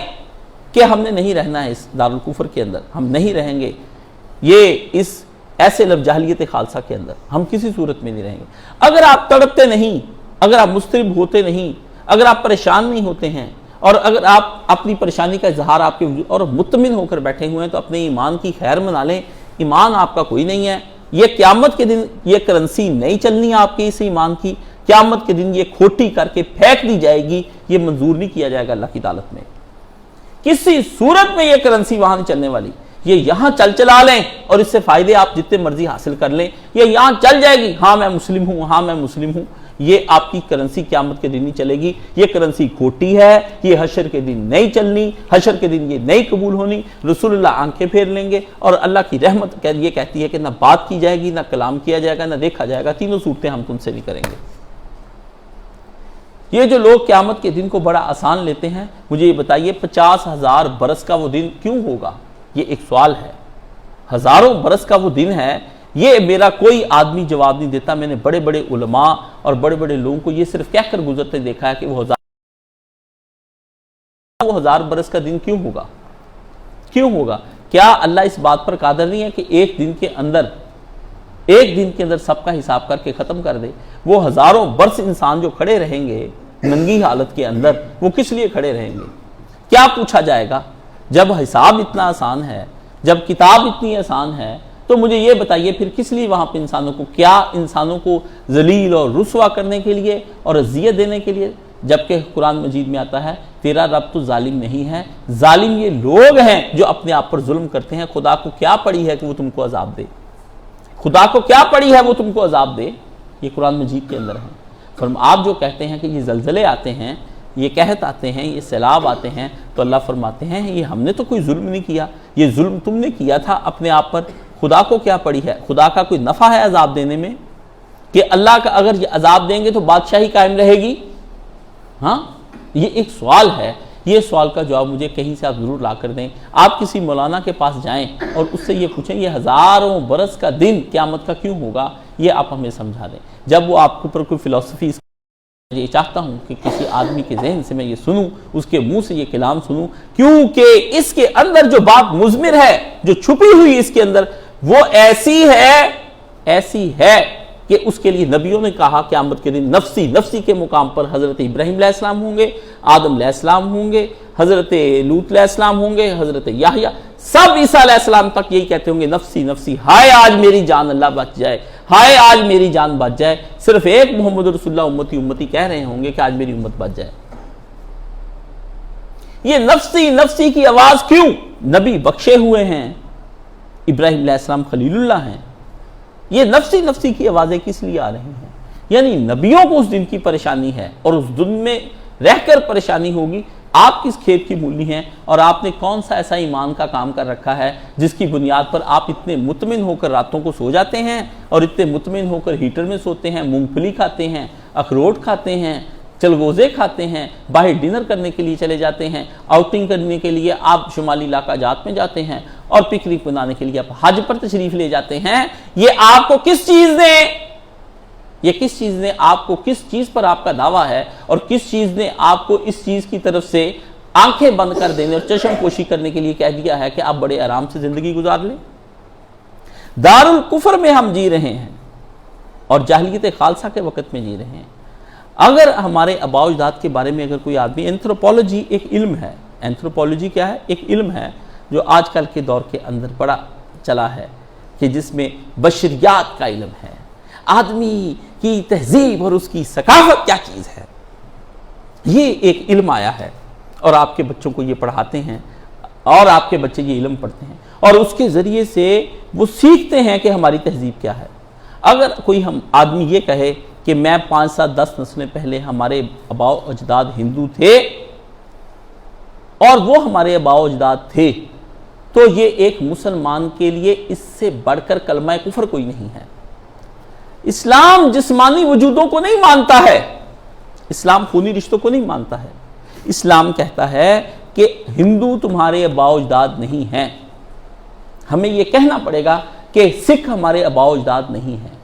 کہ ہم نے نہیں رہنا ہے اس دارالکفر کے اندر، ہم نہیں رہیں گے یہ اس ایسے لفظ جاہلیت خالصہ کے اندر، ہم کسی صورت میں نہیں رہیں گے. اگر آپ تڑپتے نہیں، اگر آپ مضطرب ہوتے نہیں، اگر آپ پریشان نہیں ہوتے ہیں، اور اگر آپ اپنی پریشانی کا اظہار آپ کے اور مطمئن ہو کر بیٹھے ہوئے ہیں، تو اپنے ایمان کی خیر منا لیں. ایمان آپ کا کوئی نہیں ہے. یہ قیامت کے دن یہ کرنسی نہیں چلنی آپ کی اس ایمان کی. قیامت کے دن یہ کھوٹی کر کے پھینک دی جائے گی. یہ منظور نہیں کیا جائے گا اللہ کی عدالت میں. کسی صورت میں یہ کرنسی وہاں نہیں چلنے والی. یہ یہاں چلا لیں اور اس سے فائدے آپ جتنے مرضی حاصل کر لیں، یہ یہاں چل جائے گی. ہاں میں مسلم ہوں، ہاں میں مسلم ہوں. یہ آپ کی کرنسی قیامت کے دن نہیں چلے گی. یہ کرنسی کھوٹی ہے. یہ حشر کے دن نہیں چلنی. حشر کے دن یہ نہیں قبول ہونی. رسول اللہ آنکھیں پھیر لیں گے اور اللہ کی رحمت یہ کہتی ہے کہ نہ بات کی جائے گی، نہ کلام کیا جائے گا، نہ دیکھا جائے گا. تینوں صورتیں ہم تم سے نہیں کریں گے. یہ جو لوگ قیامت کے دن کو بڑا آسان لیتے ہیں، مجھے یہ بتائیے 50,000 برس کا وہ دن کیوں ہوگا؟ یہ ایک سوال ہے. ہزاروں برس کا وہ دن ہے، یہ میرا کوئی آدمی جواب نہیں دیتا. میں نے بڑے بڑے علماء اور بڑے بڑے لوگوں کو یہ صرف کہہ کر گزرتے دیکھا ہے کہ وہ 1000 برس کا دن کیوں ہوگا. کیوں ہوگا؟ کیا اللہ اس بات پر قادر نہیں ہے کہ ایک دن کے اندر سب کا حساب کر کے ختم کر دے؟ وہ ہزاروں برس انسان جو کھڑے رہیں گے ننگی حالت کے اندر، وہ کس لیے کھڑے رہیں گے؟ کیا پوچھا جائے گا؟ جب حساب اتنا آسان ہے، جب کتاب اتنی آسان ہے، تو مجھے یہ بتائیے پھر کس لیے وہاں پہ انسانوں کو ذلیل اور رسوا کرنے کے لیے اور اذیت دینے کے لیے، جبکہ قرآن مجید میں آتا ہے تیرا رب تو ظالم نہیں ہے، ظالم یہ لوگ ہیں جو اپنے آپ پر ظلم کرتے ہیں۔ خدا کو کیا پڑی ہے کہ وہ تم کو عذاب دے، خدا کو کیا پڑی ہے وہ تم کو عذاب دے، یہ قرآن مجید کے اندر ہے۔ آپ جو کہتے ہیں کہ یہ زلزلے آتے ہیں، یہ قحط آتے ہیں، یہ سیلاب آتے ہیں، تو اللہ فرماتے ہیں یہ ہم نے تو کوئی ظلم نہیں کیا، یہ ظلم تم نے کیا تھا اپنے آپ پر۔ خدا کو کیا پڑی ہے؟ خدا کا کوئی نفع ہے عذاب دینے میں؟ کہ اللہ کا اگر یہ عذاب دیں گے تو بادشاہی قائم رہے گی؟ ہاں، یہ ایک سوال ہے، یہ سوال کا جواب مجھے کہیں سے آپ ضرور لا کر دیں۔ آپ کسی مولانا کے پاس جائیں اور اس سے یہ پوچھیں یہ ہزاروں برس کا دن قیامت کا کیوں ہوگا، یہ آپ ہمیں سمجھا دیں۔ جب وہ آپ کے اوپر کوئی فلسفی، یہ چاہتا ہوں کہ کسی آدمی کے ذہن سے میں یہ سنوں، اس کے منہ سے یہ کلام سنوں، کیونکہ اس کے اندر جو بات مضمر ہے، جو چھپی ہوئی اس کے اندر، وہ ایسی ہے کہ اس کے لیے نبیوں نے کہا قیامت کے دن نفسی نفسی کے مقام پر حضرت ابراہیم علیہ السلام ہوں گے، آدم علیہ السلام ہوں گے، حضرت لوط علیہ السلام ہوں گے، حضرت یحییٰ، سب عیسیٰ علیہ السلام تک یہی کہتے ہوں گے نفسی نفسی، ہائے آج میری جان اللہ بچ جائے، ہائے آج میری جان بچ جائے۔ صرف ایک محمد رسول اللہ امتی امتی کہہ رہے ہوں گے کہ آج میری امت بچ جائے۔ یہ نفسی نفسی کی آواز کیوں؟ نبی بخشے ہوئے ہیں، ابراہیم علیہ السلام خلیل اللہ ہیں، یہ نفسی نفسی کی آوازیں کس لیے آ رہی ہیں؟ یعنی نبیوں کو اس دن کی پریشانی ہے اور اس دن میں رہ کر پریشانی ہوگی۔ آپ کس کھیت کی مولی ہیں اور آپ نے کون سا ایسا ایمان کا کام کر رکھا ہے جس کی بنیاد پر آپ اتنے مطمئن ہو کر راتوں کو سو جاتے ہیں اور اتنے مطمئن ہو کر ہیٹر میں سوتے ہیں، مونگ پھلی کھاتے ہیں، اخروٹ کھاتے ہیں، چلگوزے کھاتے ہیں، باہر ڈنر کرنے کے لیے چلے جاتے ہیں، آؤٹنگ کرنے کے لیے آپ شمالی علاقہ جات میں جاتے ہیں اور پکنک بنانے کے لیے آپ حج پر تشریف لے جاتے ہیں؟ یہ آپ کو کس چیز نے آپ کو کس چیز پر آپ کا دعویٰ ہے اور کس چیز نے آپ کو اس چیز کی طرف سے آنکھیں بند کر دینے اور چشم پوشی کرنے کے لیے کہہ دیا ہے کہ آپ بڑے آرام سے زندگی گزار لیں؟ دار الکفر میں ہم جی رہے ہیں اور جاہلیت خالصہ کے وقت میں جی رہے ہیں۔ اگر ہمارے آباء و اجداد کے بارے میں اگر کوئی آدمی، اینتھروپولوجی ایک علم ہے، اینتھروپولوجی کیا ہے؟ ایک علم ہے جو آج کل کے دور کے اندر بڑا چلا ہے، کہ جس میں بشریات کا علم ہے، آدمی کی تہذیب اور اس کی ثقافت کیا چیز ہے، یہ ایک علم آیا ہے اور آپ کے بچوں کو یہ پڑھاتے ہیں اور آپ کے بچے یہ علم پڑھتے ہیں اور اس کے ذریعے سے وہ سیکھتے ہیں کہ ہماری تہذیب کیا ہے۔ اگر کوئی آدمی یہ کہے کہ میں 5 7 10 نسلیں پہلے ہمارے آباء و اجداد ہندو تھے اور وہ ہمارے آباء و اجداد تھے، تو یہ ایک مسلمان کے لیے اس سے بڑھ کر کلمہ کفر کوئی نہیں ہے۔ اسلام جسمانی وجودوں کو نہیں مانتا ہے، اسلام خونی رشتوں کو نہیں مانتا ہے۔ اسلام کہتا ہے کہ ہندو تمہارے آباء و اجداد نہیں ہیں۔ ہمیں یہ کہنا پڑے گا کہ سکھ ہمارے آباء و اجداد نہیں ہیں،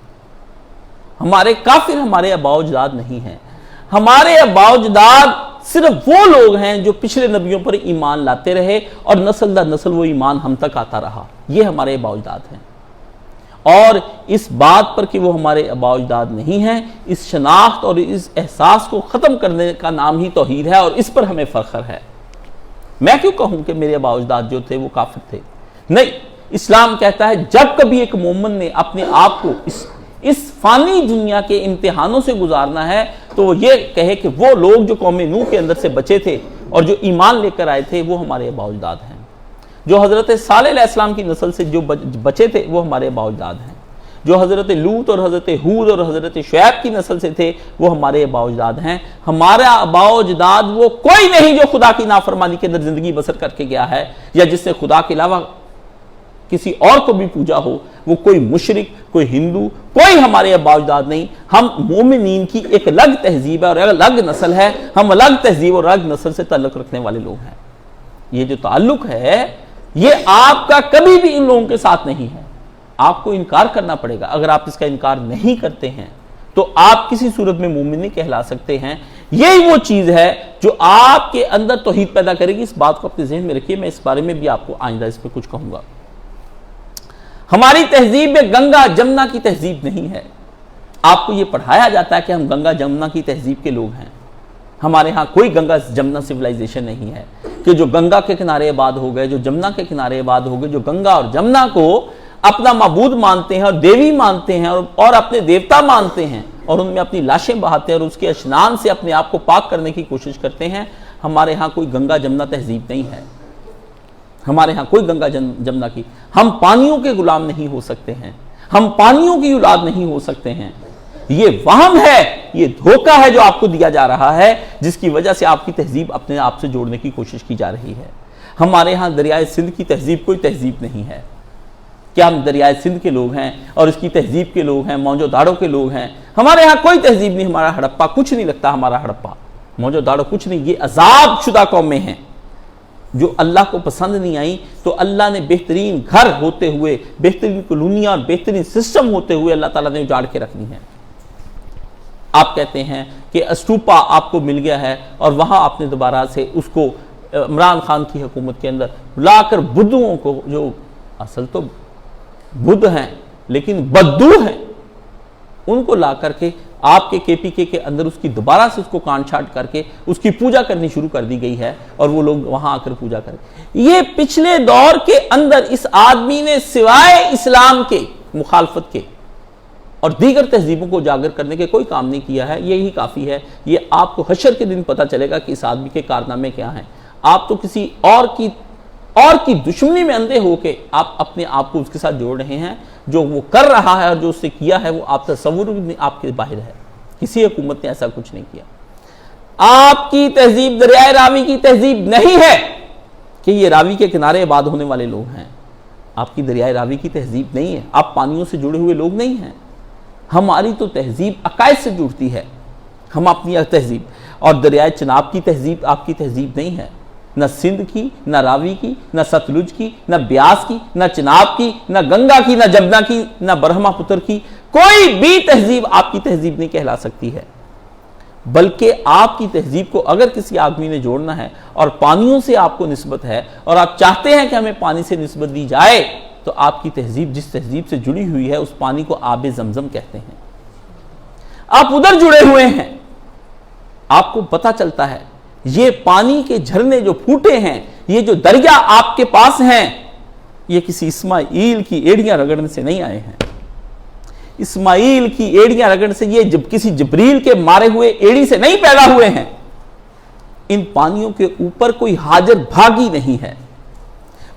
ہمارے کافر ہمارے آباء و اجداد نہیں ہیں۔ ہمارے آباء و اجداد صرف وہ لوگ ہیں جو پچھلے نبیوں پر ایمان لاتے رہے اور نسل در نسل وہ ایمان ہم تک آتا رہا، یہ ہمارے آباء و اجداد ہیں۔ اور اس بات پر کہ وہ ہمارے آباء و اجداد نہیں ہیں، اس شناخت اور اس احساس کو ختم کرنے کا نام ہی توحید ہے اور اس پر ہمیں فخر ہے۔ میں کیوں کہوں کہ میرے آباء و اجداد جو تھے وہ کافر تھے؟ نہیں، اسلام کہتا ہے جب کبھی ایک مومن نے اپنے آپ کو اس فانی دنیا کے امتحانوں سے گزارنا ہے تو وہ یہ کہے کہ وہ لوگ جو قوم نوح کے اندر سے بچے تھے اور جو ایمان لے کر آئے تھے وہ ہمارے آباء و اجداد ہیں، جو حضرت صالح علیہ السلام کی نسل سے جو بچے تھے وہ ہمارے آباء و اجداد ہیں، جو حضرت لوط اور حضرت ہود اور حضرت شعیب کی نسل سے تھے وہ ہمارے آباء و اجداد ہیں۔ ہمارا آباء و اجداد وہ کوئی نہیں جو خدا کی نافرمانی کے اندر زندگی بسر کر کے گیا ہے یا جس نے خدا کے علاوہ کسی اور کو بھی پوجا ہو، وہ کوئی مشرک، کوئی ہندو، کوئی ہمارے آباء و اجداد نہیں۔ ہم مومنین کی ایک الگ تہذیب ہے اور الگ نسل ہے، ہم الگ تہذیب اور الگ نسل سے تعلق رکھنے والے لوگ ہیں۔ یہ جو تعلق ہے یہ آپ کا کبھی بھی ان لوگوں کے ساتھ نہیں ہے، آپ کو انکار کرنا پڑے گا۔ اگر آپ اس کا انکار نہیں کرتے ہیں تو آپ کسی صورت میں مومن نہیں کہلا سکتے ہیں۔ یہی وہ چیز ہے جو آپ کے اندر توحید پیدا کرے گی۔ اس بات کو اپنے ذہن میں رکھیے، میں اس بارے میں بھی آپ کو آئندہ اس پہ کچھ کہوں گا۔ ہماری تہذیب میں گنگا جمنا کی تہذیب نہیں ہے۔ آپ کو یہ پڑھایا جاتا ہے کہ ہم گنگا جمنا کی تہذیب کے لوگ ہیں، ہمارے ہاں کوئی گنگا جمنا سویلائزیشن نہیں ہے۔ کہ جو گنگا کے کنارے آباد ہو گئے، جو جمنا کے کنارے آباد ہو گئے، جو گنگا اور جمنا کو اپنا معبود مانتے ہیں اور دیوی مانتے ہیں اور اپنے دیوتا مانتے ہیں اور ان میں اپنی لاشیں بہاتے ہیں اور اس کے اشنان سے اپنے آپ کو پاک کرنے کی کوشش کرتے ہیں، ہمارے ہاں کوئی گنگا جمنا تہذیب نہیں ہے، ہمارے ہاں کوئی گنگا جمنا کی، ہم پانیوں کے غلام نہیں ہو سکتے ہیں، ہم پانیوں کی اولاد نہیں ہو سکتے ہیں۔ یہ وہم ہے، یہ دھوکہ ہے جو آپ کو دیا جا رہا ہے، جس کی وجہ سے آپ کی تہذیب اپنے آپ سے جوڑنے کی کوشش کی جا رہی ہے۔ ہمارے ہاں دریائے سندھ کی تہذیب کوئی تہذیب نہیں ہے۔ کیا ہم دریائے سندھ کے لوگ ہیں اور اس کی تہذیب کے لوگ ہیں، موہنجو داڑو کے لوگ ہیں؟ ہمارے ہاں کوئی تہذیب نہیں، ہمارا ہڑپا کچھ نہیں لگتا، ہمارا ہڑپا موہنجو داڑو کچھ نہیں، یہ عذاب شدہ قومیں ہیں جو اللہ کو پسند نہیں آئی، تو اللہ نے بہترین گھر ہوتے ہوئے، بہترین کالونیاں اور بہترین سسٹم ہوتے ہوئے اللہ تعالیٰ نے اجاڑ کے رکھنی ہے۔ آپ کہتے ہیں کہ اسٹوپا آپ کو مل گیا ہے اور وہاں آپ نے دوبارہ سے اس کو عمران خان کی حکومت کے اندر لا کر بدھوں کو، جو اصل تو بدھ ہیں لیکن بدو ہیں، ان کو لا کر کے آپ کے پی کے اندر اس کی دوبارہ سے اس کو کانٹ چھانٹ کر کے اس کی پوجا کرنی شروع کر دی گئی ہے اور وہ لوگ وہاں آ کر پوجا کریں۔ یہ پچھلے دور کے اندر اس آدمی نے سوائے اسلام کے مخالفت کے اور دیگر تہذیبوں کو اجاگر کرنے کے کوئی کام نہیں کیا ہے، یہی کافی ہے۔ یہ آپ کو حشر کے دن پتہ چلے گا کہ اس آدمی کے کارنامے کیا ہیں۔ آپ تو کسی اور کی دشمنی میں اندھے ہو کے آپ اپنے آپ کو اس کے ساتھ جوڑ رہے ہیں، جو وہ کر رہا ہے اور جو اس نے کیا ہے وہ آپ تصور میں آپ کے باہر ہے۔ کسی حکومت نے ایسا کچھ نہیں کیا۔ آپ کی تہذیب دریائے راوی کی تہذیب نہیں ہے کہ یہ راوی کے کنارے آباد ہونے والے لوگ ہیں، آپ کی دریائے راوی کی تہذیب نہیں ہے، آپ پانیوں سے جڑے ہوئے لوگ نہیں ہیں۔ ہماری تو تہذیب عقائد سے جڑتی ہے، ہم اپنی تہذیب، اور دریائے چناب کی تہذیب آپ کی تہذیب نہیں ہے، نہ سندھ کی، نہ راوی کی، نہ ستلج کی، نہ بیاس کی، نہ چناب کی، نہ گنگا کی، نہ جمنا کی، نہ برہما پتر کی، کوئی بھی تہذیب آپ کی تہذیب نہیں کہلا سکتی ہے۔ بلکہ آپ کی تہذیب کو اگر کسی آدمی نے جوڑنا ہے اور پانیوں سے آپ کو نسبت ہے اور آپ چاہتے ہیں کہ ہمیں پانی سے نسبت دی جائے، تو آپ کی تہذیب جس تہذیب سے جڑی ہوئی ہے اس پانی کو آب زمزم کہتے ہیں۔ آپ ادھر جڑے ہوئے ہیں، آپ کو پتہ چلتا ہے یہ پانی کے جھرنے جو پھوٹے ہیں، یہ جو دریا آپ کے پاس ہیں، یہ کسی اسماعیل کی ایڑیاں رگڑنے سے نہیں آئے ہیں۔ اسماعیل کی ایڑیاں رگڑنے سے، یہ جب کسی جبریل کے مارے ہوئے ایڑی سے نہیں پیدا ہوئے ہیں۔ ان پانیوں کے اوپر کوئی ہاجر بھاگی نہیں ہے۔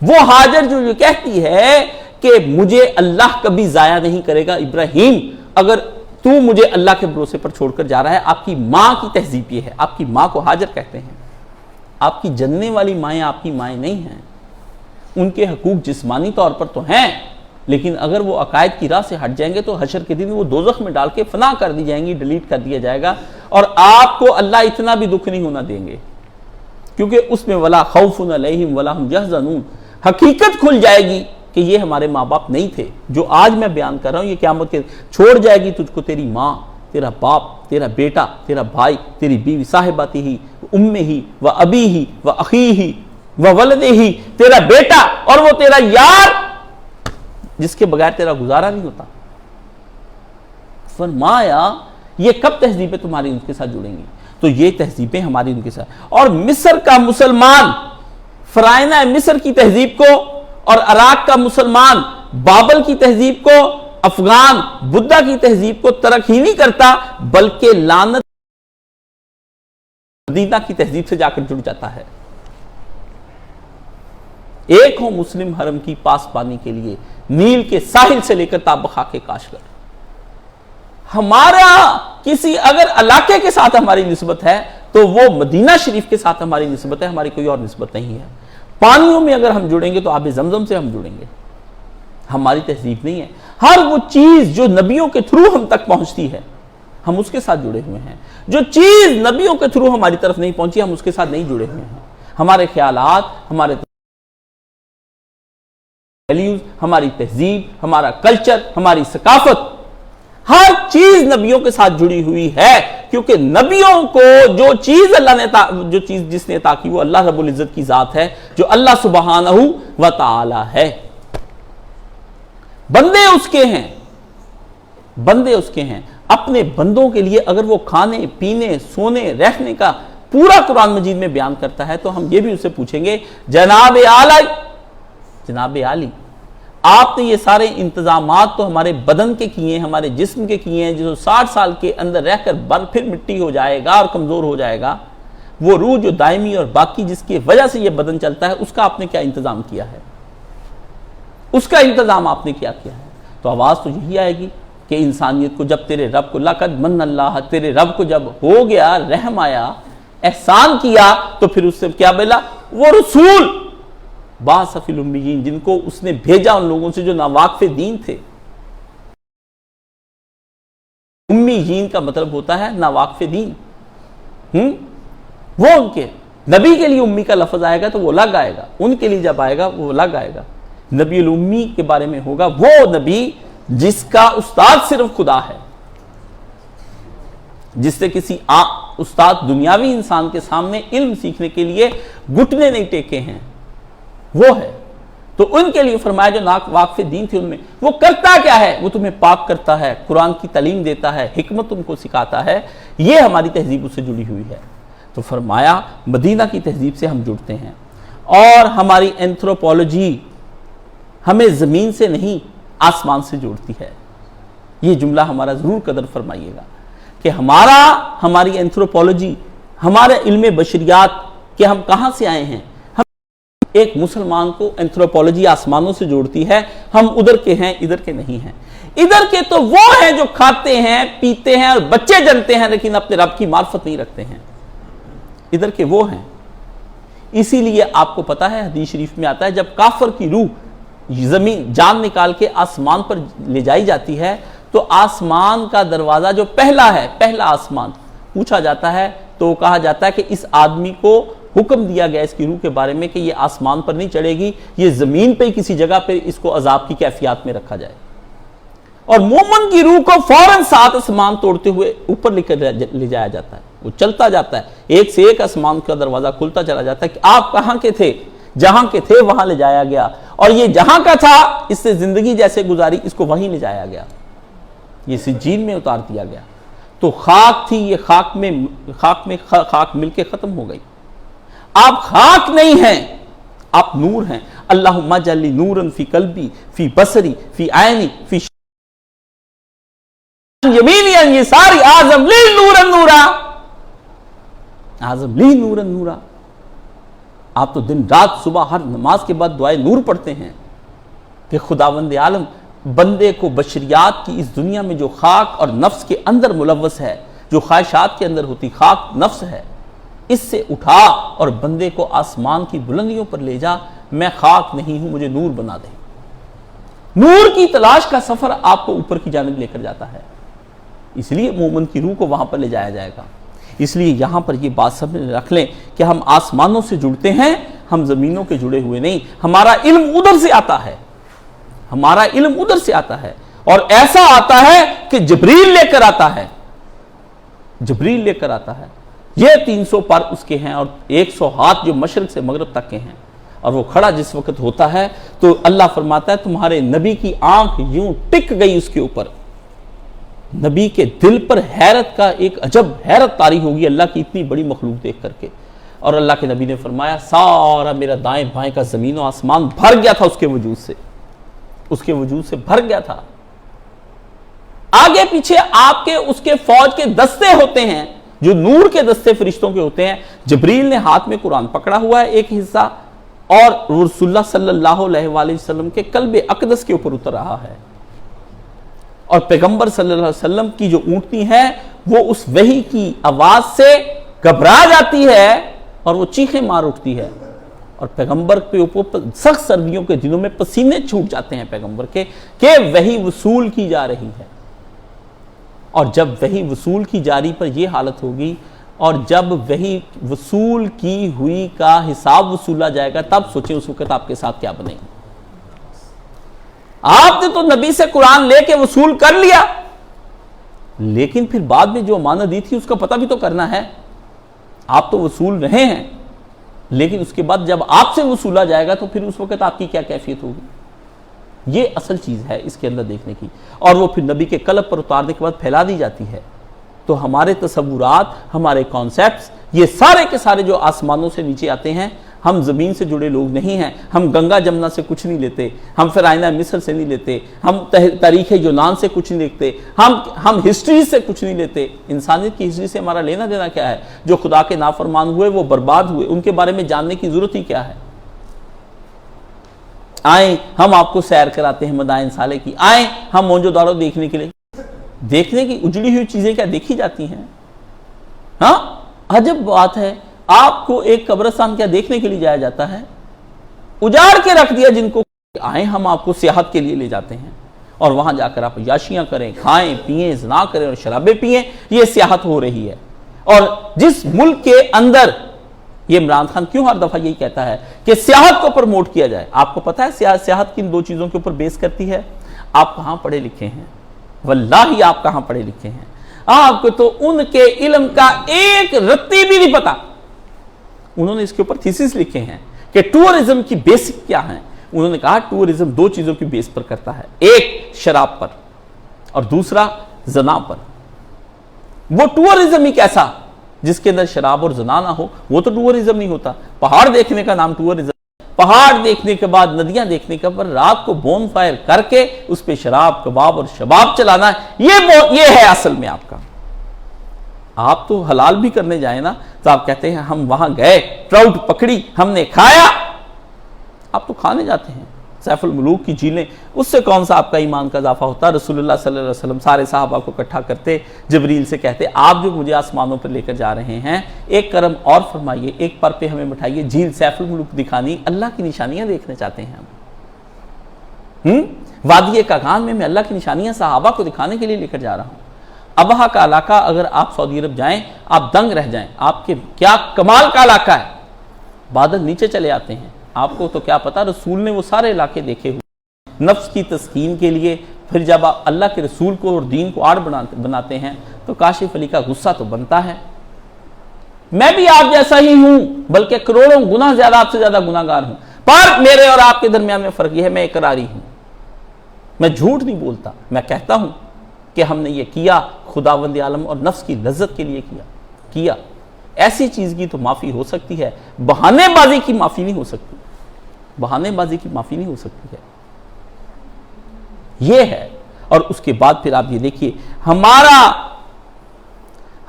وہ ہاجر جو یہ کہتی ہے کہ مجھے اللہ کبھی ضائع نہیں کرے گا، ابراہیم اگر تو مجھے اللہ کے بھروسے پر چھوڑ کر جا رہا ہے، آپ کی ماں کی تہذیب یہ ہے، آپ کی ماں کو ہاجر کہتے ہیں۔ آپ کی جننے والی مائیں آپ کی مائیں نہیں ہیں، ان کے حقوق جسمانی طور پر تو ہیں، لیکن اگر وہ عقائد کی راہ سے ہٹ جائیں گے تو حشر کے دن وہ دوزخ میں ڈال کے فنا کر دی جائیں گی، ڈیلیٹ کر دیا جائے گا، اور آپ کو اللہ اتنا بھی دکھ نہیں ہونا دیں گے، کیونکہ اس میں ولا خوف علیہم ولا ہم یحزنون، حقیقت کھل جائے گی کہ یہ ہمارے ماں باپ نہیں تھے۔ جو آج میں بیان کر رہا ہوں یہ قیامت کے چھوڑ جائے گی تجھ کو تیری ماں، تیرا باپ، تیرا بیٹا، تیرا بھائی، تیری بیوی صاحباتی ہی، امہ ہی و ابی ہی و اخی ہی و ولد ہی، تیرا بیٹا اور وہ تیرا یار جس کے بغیر تیرا گزارا نہیں ہوتا۔ فرمایا یہ کب تہذیبیں تمہاری ان کے ساتھ جڑیں گی؟ تو یہ تہذیبیں ہماری ان کے ساتھ، اور مصر کا مسلمان فرائنہ مصر کی تہذیب کو اور عراق کا مسلمان بابل کی تہذیب کو، افغان بدھا کی تہذیب کو ترک ہی نہیں کرتا، بلکہ لعنت مدینہ کی تہذیب سے جا کر جڑ جاتا ہے۔ ایک ہو مسلم حرم کی پاسبانی کے لیے نیل کے ساحل سے لے کر تا بخاک کاشغر۔ ہمارا کسی اگر علاقے کے ساتھ ہماری نسبت ہے تو وہ مدینہ شریف کے ساتھ ہماری نسبت ہے، ہماری کوئی اور نسبت نہیں ہے۔ پانیوں میں اگر ہم جڑیں گے تو آب زمزم سے ہم جڑیں گے، ہماری تہذیب نہیں ہے۔ ہر وہ چیز جو نبیوں کے تھرو ہم تک پہنچتی ہے ہم اس کے ساتھ جڑے ہوئے ہیں، جو چیز نبیوں کے تھرو ہماری طرف نہیں پہنچی ہم اس کے ساتھ نہیں جڑے ہوئے ہیں۔ ہمارے خیالات، ہمارے ویلیوز، ہماری تہذیب، ہمارا کلچر، ہماری ثقافت، ہر چیز نبیوں کے ساتھ جڑی ہوئی ہے، کیونکہ نبیوں کو جو چیز اللہ نے جس نے عطا کی وہ اللہ رب العزت کی ذات ہے، جو اللہ سبحانہ و تعالی ہے۔ بندے اس کے ہیں، بندے اس کے ہیں۔ اپنے بندوں کے لیے اگر وہ کھانے پینے سونے رہنے کا پورا قرآن مجید میں بیان کرتا ہے، تو ہم یہ بھی اسے پوچھیں گے جناب عالی آپ نے یہ سارے انتظامات تو ہمارے بدن کے کیے ہیں، ہمارے جسم کے کیے ہیں، جو 60 سال کے اندر رہ کر پھر مٹی ہو جائے گا اور کمزور ہو جائے گا، وہ روح جو دائمی اور باقی جس کی وجہ سے یہ بدن چلتا ہے، اس کا آپ نے کیا انتظام کیا ہے؟ اس کا انتظام آپ نے کیا کیا ہے؟ تو آواز تو یہی آئے گی کہ انسانیت کو جب تیرے رب کو لقد من اللہ، تیرے رب کو جب ہو گیا، رحم آیا، احسان کیا، تو پھر اس سے کیا ملا؟ وہ رسول بعث فی الامیین، جن کو اس نے بھیجا ان لوگوں سے جو ناواقف دین تھے۔ امیین کا مطلب ہوتا ہے ناواقف دین۔ وہ ان کے نبی کے لیے امی کا لفظ آئے گا تو وہ الگ آئے گا، ان کے لیے جب آئے گا وہ الگ آئے گا۔ نبی الامی کے بارے میں ہوگا وہ نبی جس کا استاد صرف خدا ہے، جس سے کسی استاد دنیاوی انسان کے سامنے علم سیکھنے کے لیے گھٹنے نہیں ٹیکے ہیں، وہ ہے۔ تو ان کے لیے فرمایا جو واقف دین تھے، ان میں وہ کرتا کیا ہے؟ وہ تمہیں پاک کرتا ہے، قرآن کی تعلیم دیتا ہے، حکمت تم کو سکھاتا ہے، یہ ہماری تہذیب اس سے جڑی ہوئی ہے۔ تو فرمایا مدینہ کی تہذیب سے ہم جڑتے ہیں، اور ہماری اینتھروپولوجی ہمیں زمین سے نہیں آسمان سے جوڑتی ہے۔ یہ جملہ ہمارا ضرور قدر فرمائیے گا کہ ہماری اینتھروپولوجی، ہمارے علم بشریات کہ ہم کہاں سے آئے ہیں، ایک مسلمان کو اینتھروپولوجی آسمانوں سے جوڑتی ہے، ہم ادھر کے ہیں، ادھر کے نہیں ہیں۔ ادھر کے تو وہ ہیں جو کھاتے ہیں، پیتے ہیں اور بچے جنتے ہیں، لیکن اپنے رب کی معرفت نہیں رکھتے ہیں۔ ادھر کے وہ ہیں۔ اسی لیے آپ کو پتا ہے حدیث شریف میں آتا ہے جب کافر کی روح زمین جان نکال کے آسمان پر لے جائی جاتی ہے، تو آسمان کا دروازہ جو پہلا ہے، پہلا آسمان پوچھا جاتا ہے، تو کہا جاتا ہے کہ اس آدمی کو حکم دیا گیا اس کی روح کے بارے میں کہ یہ آسمان پر نہیں چڑھے گی، یہ زمین پہ کسی جگہ پہ اس کو عذاب کی کیفیات میں رکھا جائے۔ اور مومن کی روح کو فوراً 7 آسمان توڑتے ہوئے اوپر لے جایا جاتا ہے، وہ چلتا جاتا ہے، ایک سے ایک آسمان کا دروازہ کھلتا چلا جاتا ہے کہ آپ کہاں کے تھے؟ جہاں کے تھے وہاں لے جایا گیا، اور یہ جہاں کا تھا اس سے زندگی جیسے گزاری، اس کو وہیں لے جایا گیا، یہ سجین میں اتار دیا گیا۔ تو خاک تھی، یہ خاک مل کے ختم ہو گئی۔ آپ خاک نہیں ہیں، آپ نور ہیں۔ اللہم اجعل نورا فی قلبی فی بصری فی عینی فی یمینی عن یساری اعظم لی نورا نورا، اعظم لی نورا نورا۔ آپ تو دن رات صبح ہر نماز کے بعد دعائے نور پڑھتے ہیں کہ خداوند عالم بندے کو بشریات کی اس دنیا میں جو خاک اور نفس کے اندر ملوث ہے، جو خواہشات کے اندر ہوتی خاک نفس ہے، اس سے اٹھا اور بندے کو آسمان کی بلندیوں پر لے جا۔ میں خاک نہیں ہوں، مجھے نور بنا دے۔ نور کی تلاش کا سفر آپ کو اوپر کی جانب لے کر جاتا ہے، اس لیے مومن کی روح کو وہاں پر لے جایا جائے گا۔ اس لیے یہاں پر یہ بات سب رکھ لیں کہ ہم آسمانوں سے جڑتے ہیں، ہم زمینوں کے جڑے ہوئے نہیں۔ ہمارا علم ادھر سے آتا ہے، ہمارا علم ادھر سے آتا ہے، اور ایسا آتا ہے کہ جبریل لے کر آتا ہے، جبریل لے کر آتا ہے۔ یہ 300 پر اس کے ہیں، اور 100 ہاتھ جو مشرق سے مغرب تک کے ہیں، اور وہ کھڑا جس وقت ہوتا ہے تو اللہ فرماتا ہے تمہارے نبی کی آنکھ یوں ٹک گئی اس کے اوپر، نبی کے دل پر حیرت کا ایک عجب حیرت طاری ہوگی اللہ کی اتنی بڑی مخلوق دیکھ کر کے۔ اور اللہ کے نبی نے فرمایا سارا میرا دائیں بائیں کا زمین و آسمان بھر گیا تھا اس کے وجود سے، اس کے وجود سے بھر گیا تھا۔ آگے پیچھے آپ کے اس کے فوج کے دستے ہوتے ہیں جو نور کے دستے فرشتوں کے ہوتے ہیں۔ جبریل نے ہاتھ میں قرآن پکڑا ہوا ہے ایک حصہ، اور رسول اللہ صلی اللہ علیہ وآلہ وسلم کے قلب اقدس کے اوپر اتر رہا ہے، اور پیغمبر صلی اللہ علیہ وسلم کی جو اونٹنی ہے وہ اس وحی کی آواز سے گھبرا جاتی ہے اور وہ چیخیں مار اٹھتی ہے، اور پیغمبر کے اوپر سخت سردیوں کے دنوں میں پسینے چھوٹ جاتے ہیں پیغمبر کے کہ وحی وصول کی جا رہی ہے۔ اور جب وحی وصول کی جاری پر یہ حالت ہوگی، اور جب وحی وصول کی ہوئی کا حساب وصولا جائے گا، تب سوچیں اس وقت آپ کے ساتھ کیا بنے گا۔ آپ نے تو نبی سے قرآن لے کے وصول کر لیا، لیکن پھر بعد میں جو امانت دی تھی اس کا پتہ بھی تو کرنا ہے۔ آپ تو وصول رہے ہیں، لیکن اس کے بعد جب آپ سے وصولا جائے گا تو پھر اس وقت آپ کی کیا کیفیت ہوگی؟ یہ اصل چیز ہے اس کے اندر دیکھنے کی، اور وہ پھر نبی کے قلب پر اتارنے کے بعد پھیلا دی جاتی ہے۔ تو ہمارے تصورات، ہمارے کانسیپٹس، یہ سارے کے سارے جو آسمانوں سے نیچے آتے ہیں. ہم زمین سے جڑے لوگ نہیں ہیں. ہم گنگا جمنا سے کچھ نہیں لیتے، ہم فرعونہ مصر سے نہیں لیتے، ہم تاریخ یونان سے کچھ نہیں لیتے، ہم ہسٹری سے کچھ نہیں لیتے. انسانیت کی ہسٹری سے ہمارا لینا دینا کیا ہے؟ جو خدا کے نافرمان ہوئے وہ برباد ہوئے، ان کے بارے میں جاننے کی ضرورت ہی کیا ہے؟ آئیں ہم آپ کو سیر کراتے ہیں مدائن صالح کی، آئیں ہم موہنجو داڑو دیکھنے کے لیے. دیکھنے کی اجڑی ہوئی چیزیں کیا دیکھی جاتی ہیں؟ ہاں عجب بات ہے. آپ کو ایک قبرستان کیا دیکھنے کے لیے جایا جاتا ہے؟ اجاڑ کے رکھ دیا جن کو. آئیں ہم آپ کو سیاحت کے لیے لے جاتے ہیں اور وہاں جا کر آپ عیاشیاں کریں، کھائیں پئیں، زنا کریں اور شرابیں پئیں. یہ سیاحت ہو رہی ہے. اور جس ملک کے اندر یہ عمران خان کیوں ہر دفعہ یہی کہتا ہے کہ سیاحت کو پروموٹ کیا جائے؟ آپ کو پتا ہے سیاحت کن دو چیزوں کے اوپر بیس کرتی ہے؟ آپ کہاں پڑھے لکھے ہیں؟ واللہ آپ کہاں پڑھے لکھے ہیں؟ آپ کو تو ان کے علم کا ایک رتی بھی نہیں پتا. انہوں نے اس کے اوپر تھیسس لکھے ہیں کہ ٹورزم کی بیسک کیا ہیں. انہوں نے کہا ٹورزم دو چیزوں کی بیس پر کرتا ہے، ایک شراب پر اور دوسرا زنا پر. وہ ٹورزم ہی کیسا جس کے اندر شراب اور زنا نہ ہو؟ وہ تو ٹورزم نہیں ہوتا. پہاڑ دیکھنے کا نام ٹورزم. پہاڑ دیکھنے کے بعد ندیاں دیکھنے کے بعد رات کو بون فائر کر کے اس پہ شراب کباب اور شباب چلانا ہے، یہ ہے اصل میں آپ کا. آپ تو حلال بھی کرنے جائیں نا تو آپ کہتے ہیں ہم وہاں گئے، ٹراؤٹ پکڑی، ہم نے کھایا. آپ تو کھانے جاتے ہیں سیف الملوک کی جھیلیں، اس سے کون سا آپ کا ایمان کا اضافہ ہوتا؟ رسول اللہ صلی اللہ علیہ وسلم سارے صحابہ کو اکٹھا کرتے، جبریل سے کہتے آپ جو مجھے آسمانوں پر لے کر جا رہے ہیں ایک کرم اور فرمائیے، ایک پر پہ ہمیں بٹھائیے، جھیل سیف الملوک دکھانی، اللہ کی نشانیاں دیکھنے چاہتے ہیں ہم. وادی کاغان میں اللہ کی نشانیاں صحابہ کو دکھانے کے لیے لے کر جا رہا ہوں. ابہا کا علاقہ اگر آپ سعودی عرب جائیں آپ دنگ رہ جائیں. آپ کے کیا کمال کا علاقہ ہے. بادل نیچے چلے آتے ہیں. آپ کو تو کیا پتا رسول نے وہ سارے علاقے دیکھے ہوئے. نفس کی تسکین کے لیے پھر جب آپ اللہ کے رسول کو اور دین کو آڑ بناتے ہیں تو کاشف علی کا غصہ تو بنتا ہے. میں بھی آپ جیسا ہی ہوں، بلکہ کروڑوں گنا زیادہ آپ سے زیادہ گناہ گار ہوں، پر میرے اور آپ کے درمیان میں فرق یہ ہے میں اقراری ہوں. میں جھوٹ نہیں بولتا، میں کہتا ہوں کہ ہم نے یہ کیا خداوند عالم اور نفس کی لذت کے لیے کیا. ایسی چیز کی تو معافی ہو سکتی ہے، بہانے بازی کی معافی نہیں ہو سکتی. بہانے بازی کی معافی نہیں ہو سکتی ہے. یہ ہے. اور اس کے بعد پھر آپ یہ دیکھیے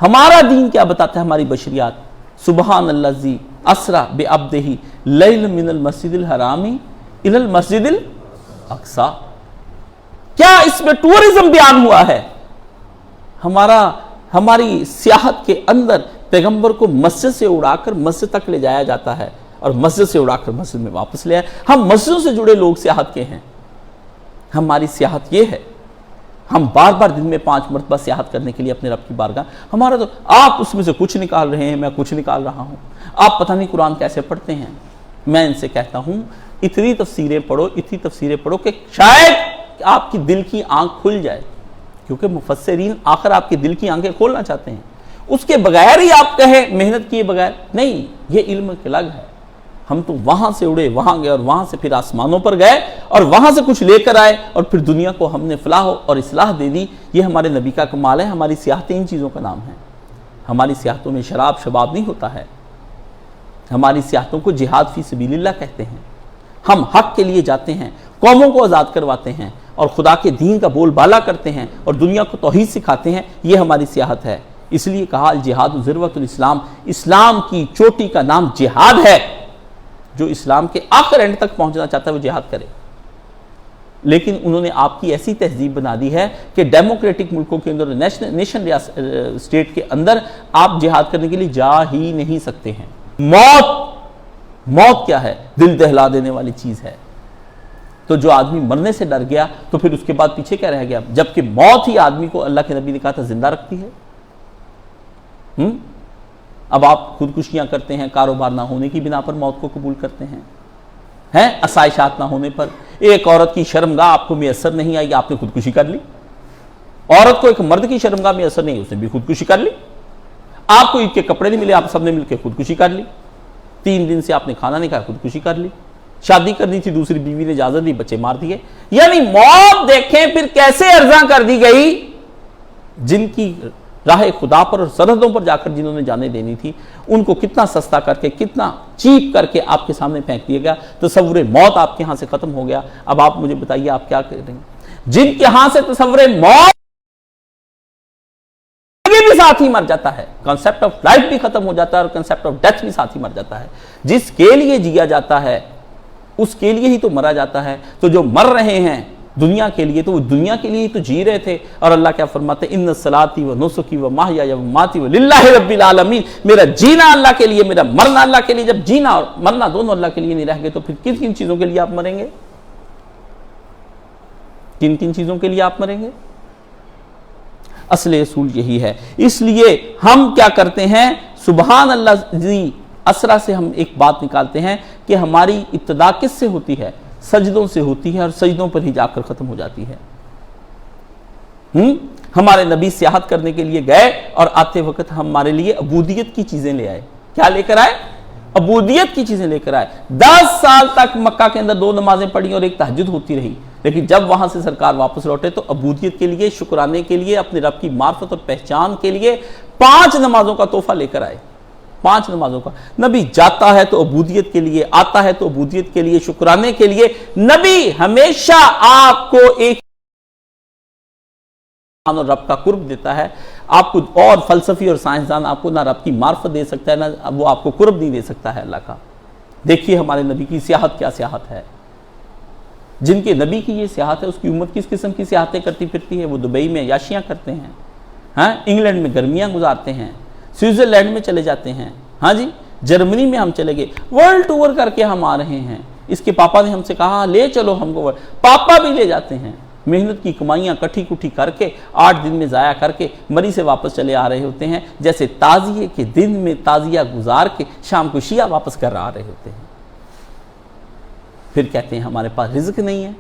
ہمارا دین کیا بتاتا ہے. ہماری بشریات سبحان الذی اسرا بعبدہ لیلا من المسجد الحرام الی المسجد الاقصی. کیا اس میں ٹورزم بیان ہوا ہے؟ ہماری سیاحت کے اندر پیغمبر کو مسجد سے اڑا کر مسجد تک لے جایا جاتا ہے اور مسجد سے اڑا کر مسجد میں واپس لے آئے. ہم مسجدوں سے جڑے لوگ سیاحت کے ہیں. ہماری سیاحت یہ ہے. ہم بار بار دن میں 5 مرتبہ سیاحت کرنے کے لیے اپنے رب کی بارگاہ. ہمارا تو آپ اس میں سے کچھ نکال رہے ہیں، میں کچھ نکال رہا ہوں. آپ پتہ نہیں قرآن کیسے پڑھتے ہیں. میں ان سے کہتا ہوں اتنی تفسیریں پڑھو کہ شاید آپ کی دل کی آنکھ کھل جائے. کیونکہ مفسرین آخر آپ کی دل کی آنکھیں کھولنا چاہتے ہیں. اس کے بغیر ہی آپ کہیں محنت کیے بغیر نہیں. یہ علم کی لگ ہے. ہم تو وہاں سے اڑے وہاں گئے اور وہاں سے پھر آسمانوں پر گئے اور وہاں سے کچھ لے کر آئے اور پھر دنیا کو ہم نے فلاح اور اصلاح دے دی. یہ ہمارے نبی کا کمال ہے. ہماری سیاحتیں ان چیزوں کا نام ہے. ہماری سیاحتوں میں شباب نہیں ہوتا ہے. ہماری سیاحتوں کو جہاد فی سبیل اللہ کہتے ہیں. ہم حق کے لیے جاتے ہیں، قوموں کو آزاد کرواتے ہیں اور خدا کے دین کا بول بالا کرتے ہیں اور دنیا کو توحید سکھاتے ہیں. یہ ہماری سیاحت ہے. اس لیے کہا الجہاد ذروۃ الاسلام. اسلام کی چوٹی کا نام جہاد ہے. جو اسلام کے آخر اینڈ تک پہنچنا چاہتا ہے وہ جہاد کرے. لیکن انہوں نے آپ کی ایسی تہذیب بنا دی ہے کہ ڈیموکریٹک ملکوں کے اندر نیشن اسٹیٹ کے اندر آپ جہاد کرنے کے لیے جا ہی نہیں سکتے ہیں. موت کیا ہے؟ دل دہلا دینے والی چیز ہے. تو جو آدمی مرنے سے ڈر گیا تو پھر اس کے بعد پیچھے کیا رہ گیا؟ جبکہ موت ہی آدمی کو اللہ کے نبی نے کہا تھا زندہ رکھتی ہے. اب آپ خودکشیاں کرتے ہیں، کاروبار نہ ہونے کی بنا پر موت کو قبول کرتے ہیں، آسائشات نہ ہونے پر. ایک عورت کی شرمگاہ آپ کو میسر نہیں آئی، آپ نے خودکشی کر لی. عورت کو ایک مرد کی شرمگاہ میسر نہیں، اس نے بھی خودکشی کر لی. آپ کو عید کے کپڑے نہیں ملے، آپ سب نے مل کے خودکشی کر لی. 3 دن سے آپ نے کھانا نہیں کھایا، خودکشی کر لی. شادی کرنی تھی، دوسری بیوی نے اجازت دی، بچے مار دیے. یعنی موت دیکھیں پھر کیسے ارزاں کر دی گئی. جن کی راہ خدا پر اور سرحدوں پر جا کر جنہوں نے جانیں دینی تھی، ان کو کتنا سستا کر کے، کتنا چیپ کر کے آپ کے سامنے پھینک دیا گیا۔ تصور موت آپ کے ہاں سے ختم ہو گیا۔ اب آپ مجھے بتائیے آپ کیا کریں گے؟ جن کے ہاں سے تصور موت بھی ساتھ ہی مر جاتا ہے، کنسپٹ آف لائف بھی ختم ہو جاتا ہے اور کنسپٹ آف ڈیتھ بھی ساتھ ہی مر جاتا ہے۔ جس کے لیے جیا جاتا ہے اس کے لیے ہی تو مرا جاتا ہے۔ تو جو مر رہے ہیں دنیا کے لیے، تو وہ دنیا کے لیے ہی تو جی رہے تھے۔ اور اللہ کیا فرماتے ہیں؟ ان صلاتی و نسکی و محیای و مماتی للہ رب العالمین، میرا جینا اللہ کے لیے، میرا مرنا اللہ کے لیے۔ جب جینا اور مرنا دونوں اللہ کے لیے نہیں رہ گئے تو پھر کن کن چیزوں کے لیے آپ مریں گے؟ کن کن چیزوں کے لیے آپ مریں گے؟ اصل اصول یہی ہے۔ اس لیے ہم کیا کرتے ہیں؟ سبحان اللہ جی اسرا سے ہم ایک بات نکالتے ہیں کہ ہماری ابتدا کس سے ہوتی ہے؟ سجدوں سے ہوتی ہے، اور سجدوں پر ہی جا کر ختم ہو جاتی ہے۔ ہمارے نبی سیاحت کرنے کے لیے گئے اور آتے وقت ہمارے لیے عبودیت کی چیزیں لے آئے۔ کیا لے کر آئے؟ عبودیت کی چیزیں لے کر آئے۔ 10 سال تک مکہ کے اندر 2 نمازیں پڑھی اور ایک تہجد ہوتی رہی، لیکن جب وہاں سے سرکار واپس لوٹے تو عبودیت کے لیے، شکرانے کے لیے، اپنے رب کی معرفت اور پہچان کے لیے 5 نمازوں کا تحفہ لے کر آئے۔ 5 نمازوں کا۔ نبی جاتا ہے تو عبودیت کے لیے، آتا ہے تو عبودیت کے لیے، شکرانے کے لیے۔ نبی ہمیشہ آپ کو ایک اور رب کا قرب دیتا ہے۔ آپ کو اور فلسفی اور سائنسدان آپ کو نہ رب کی معرفت دے سکتا ہے، نہ وہ آپ کو قرب نہیں دے سکتا ہے اللہ کا۔ دیکھیے ہمارے نبی کی سیاحت کیا سیاحت ہے۔ جن کے نبی کی یہ سیاحت ہے، اس کی امت کس قسم کی سیاحتیں کرتی پھرتی ہے؟ وہ دبئی میں عیاشیاں کرتے ہیں، انگلینڈ میں گرمیاں گزارتے ہیں، سوئٹزرلینڈ میں چلے جاتے ہیں، ہاں جی جرمنی میں ہم چلے گئے، ورلڈ ٹور کر کے ہم آ رہے ہیں۔ اس کے پاپا نے ہم سے کہا لے چلو ہم کو، پاپا بھی لے جاتے ہیں۔ محنت کی کمائیاں کٹھی کٹھی کر کے 8 دن میں ضائع کر کے مری سے واپس چلے آ رہے ہوتے ہیں، جیسے تعزیے کے دن میں تعزیہ گزار کے شام کو شیعہ واپس کر آ رہے ہوتے ہیں۔ پھر کہتے ہیں ہمارے پاس رزق نہیں ہے،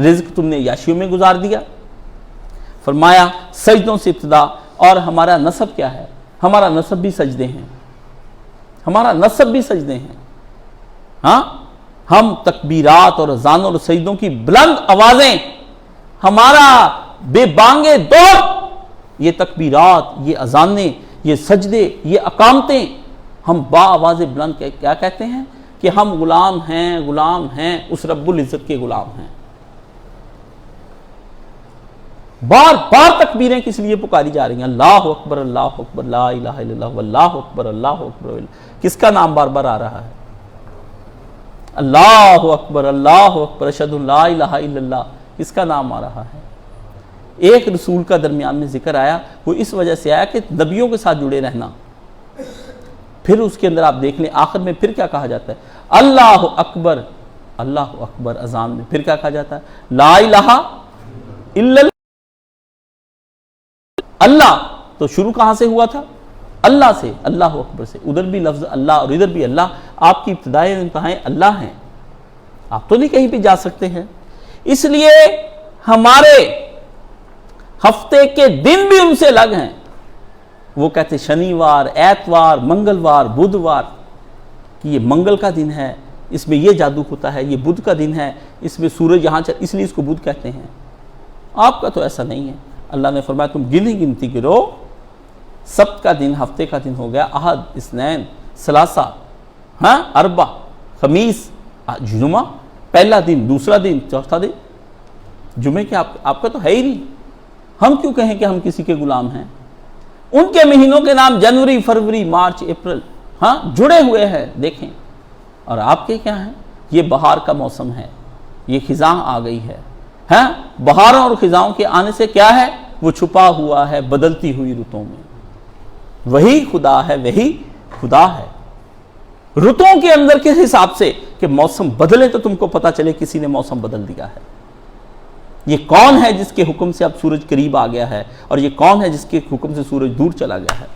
رزق تم نے عیاشیوں میں گزار دیا۔ فرمایا سجدوں سے ابتدا۔ اور ہمارا نسب کیا ہے؟ ہمارا نسب بھی سجدے ہیں، ہمارا نسب بھی سجدے ہیں۔ ہاں ہم تکبیرات اور اذانوں اور سجدوں کی بلند آوازیں، ہمارا بے بانگے دور، یہ تکبیرات، یہ اذانیں، یہ سجدے، یہ اقامتیں، ہم با آواز بلند کیا کہتے ہیں؟ کہ ہم غلام ہیں اس رب العزت کے غلام ہیں۔ بار بار تکبیریں کس لیے پکاری جا رہی ہیں؟ اللہ اکبر، اللہ اکبر، لا الہ الا اللہ، واللہ اکبر، اللہ اکبر۔ کس کا نام بار بار آ رہا ہے؟ اللہ اکبر، اللہ اکبر، اشہد ان لا الہ الا اللہ، کس کا نام آ رہا ہے؟ ایک رسول کا درمیان میں ذکر آیا، وہ اس وجہ سے آیا کہ نبیوں کے ساتھ جڑے رہنا۔ پھر اس کے اندر آپ دیکھ لیں آخر میں پھر کیا کہا جاتا ہے؟ اللہ اکبر، اللہ اکبر اذان میں پھر کیا کہا جاتا ہے؟ لا الہ الا اللہ۔ اللہ تو شروع کہاں سے ہوا تھا؟ اللہ سے، اللہ اکبر سے۔ ادھر بھی لفظ اللہ اور ادھر بھی اللہ، آپ کی ابتدائیں انتہائیں اللہ ہیں، آپ تو نہیں کہیں پہ جا سکتے ہیں۔ اس لیے ہمارے ہفتے کے دن بھی ان سے الگ ہیں۔ وہ کہتے شنیوار، ایتوار، منگلوار، بدھوار، کہ یہ منگل کا دن ہے، اس میں یہ جادو ہوتا ہے، یہ بدھ کا دن ہے، اس میں سورج یہاں اس لیے اس کو بدھ کہتے ہیں۔ آپ کا تو ایسا نہیں ہے۔ اللہ نے فرمایا تم گنتی گرو، سبت کا دن ہفتے کا دن ہو گیا، احد، اثنین، ثلاثہ، اربع، خمیس، جمعہ، پہلا دن، دوسرا دن، چوتھا دن۔ جمعے کے آپ کا تو ہے ہی نہیں، ہم کیوں کہیں کہ ہم کسی کے غلام ہیں؟ ان کے مہینوں کے نام جنوری، فروری، مارچ، اپریل جڑے ہوئے ہیں، دیکھیں۔ اور آپ کے کیا ہیں؟ یہ بہار کا موسم ہے، یہ خزاں آ گئی ہے۔ بہاروں اور خزاؤں کے آنے سے کیا ہے؟ وہ چھپا ہوا ہے بدلتی ہوئی رتوں میں۔ وہی خدا ہے، وہی خدا ہے۔ رتوں کے اندر کے حساب سے کہ موسم بدلے تو تم کو پتا چلے کسی نے موسم بدل دیا ہے۔ یہ کون ہے جس کے حکم سے اب سورج قریب آ گیا ہے، اور یہ کون ہے جس کے حکم سے سورج دور چلا گیا ہے؟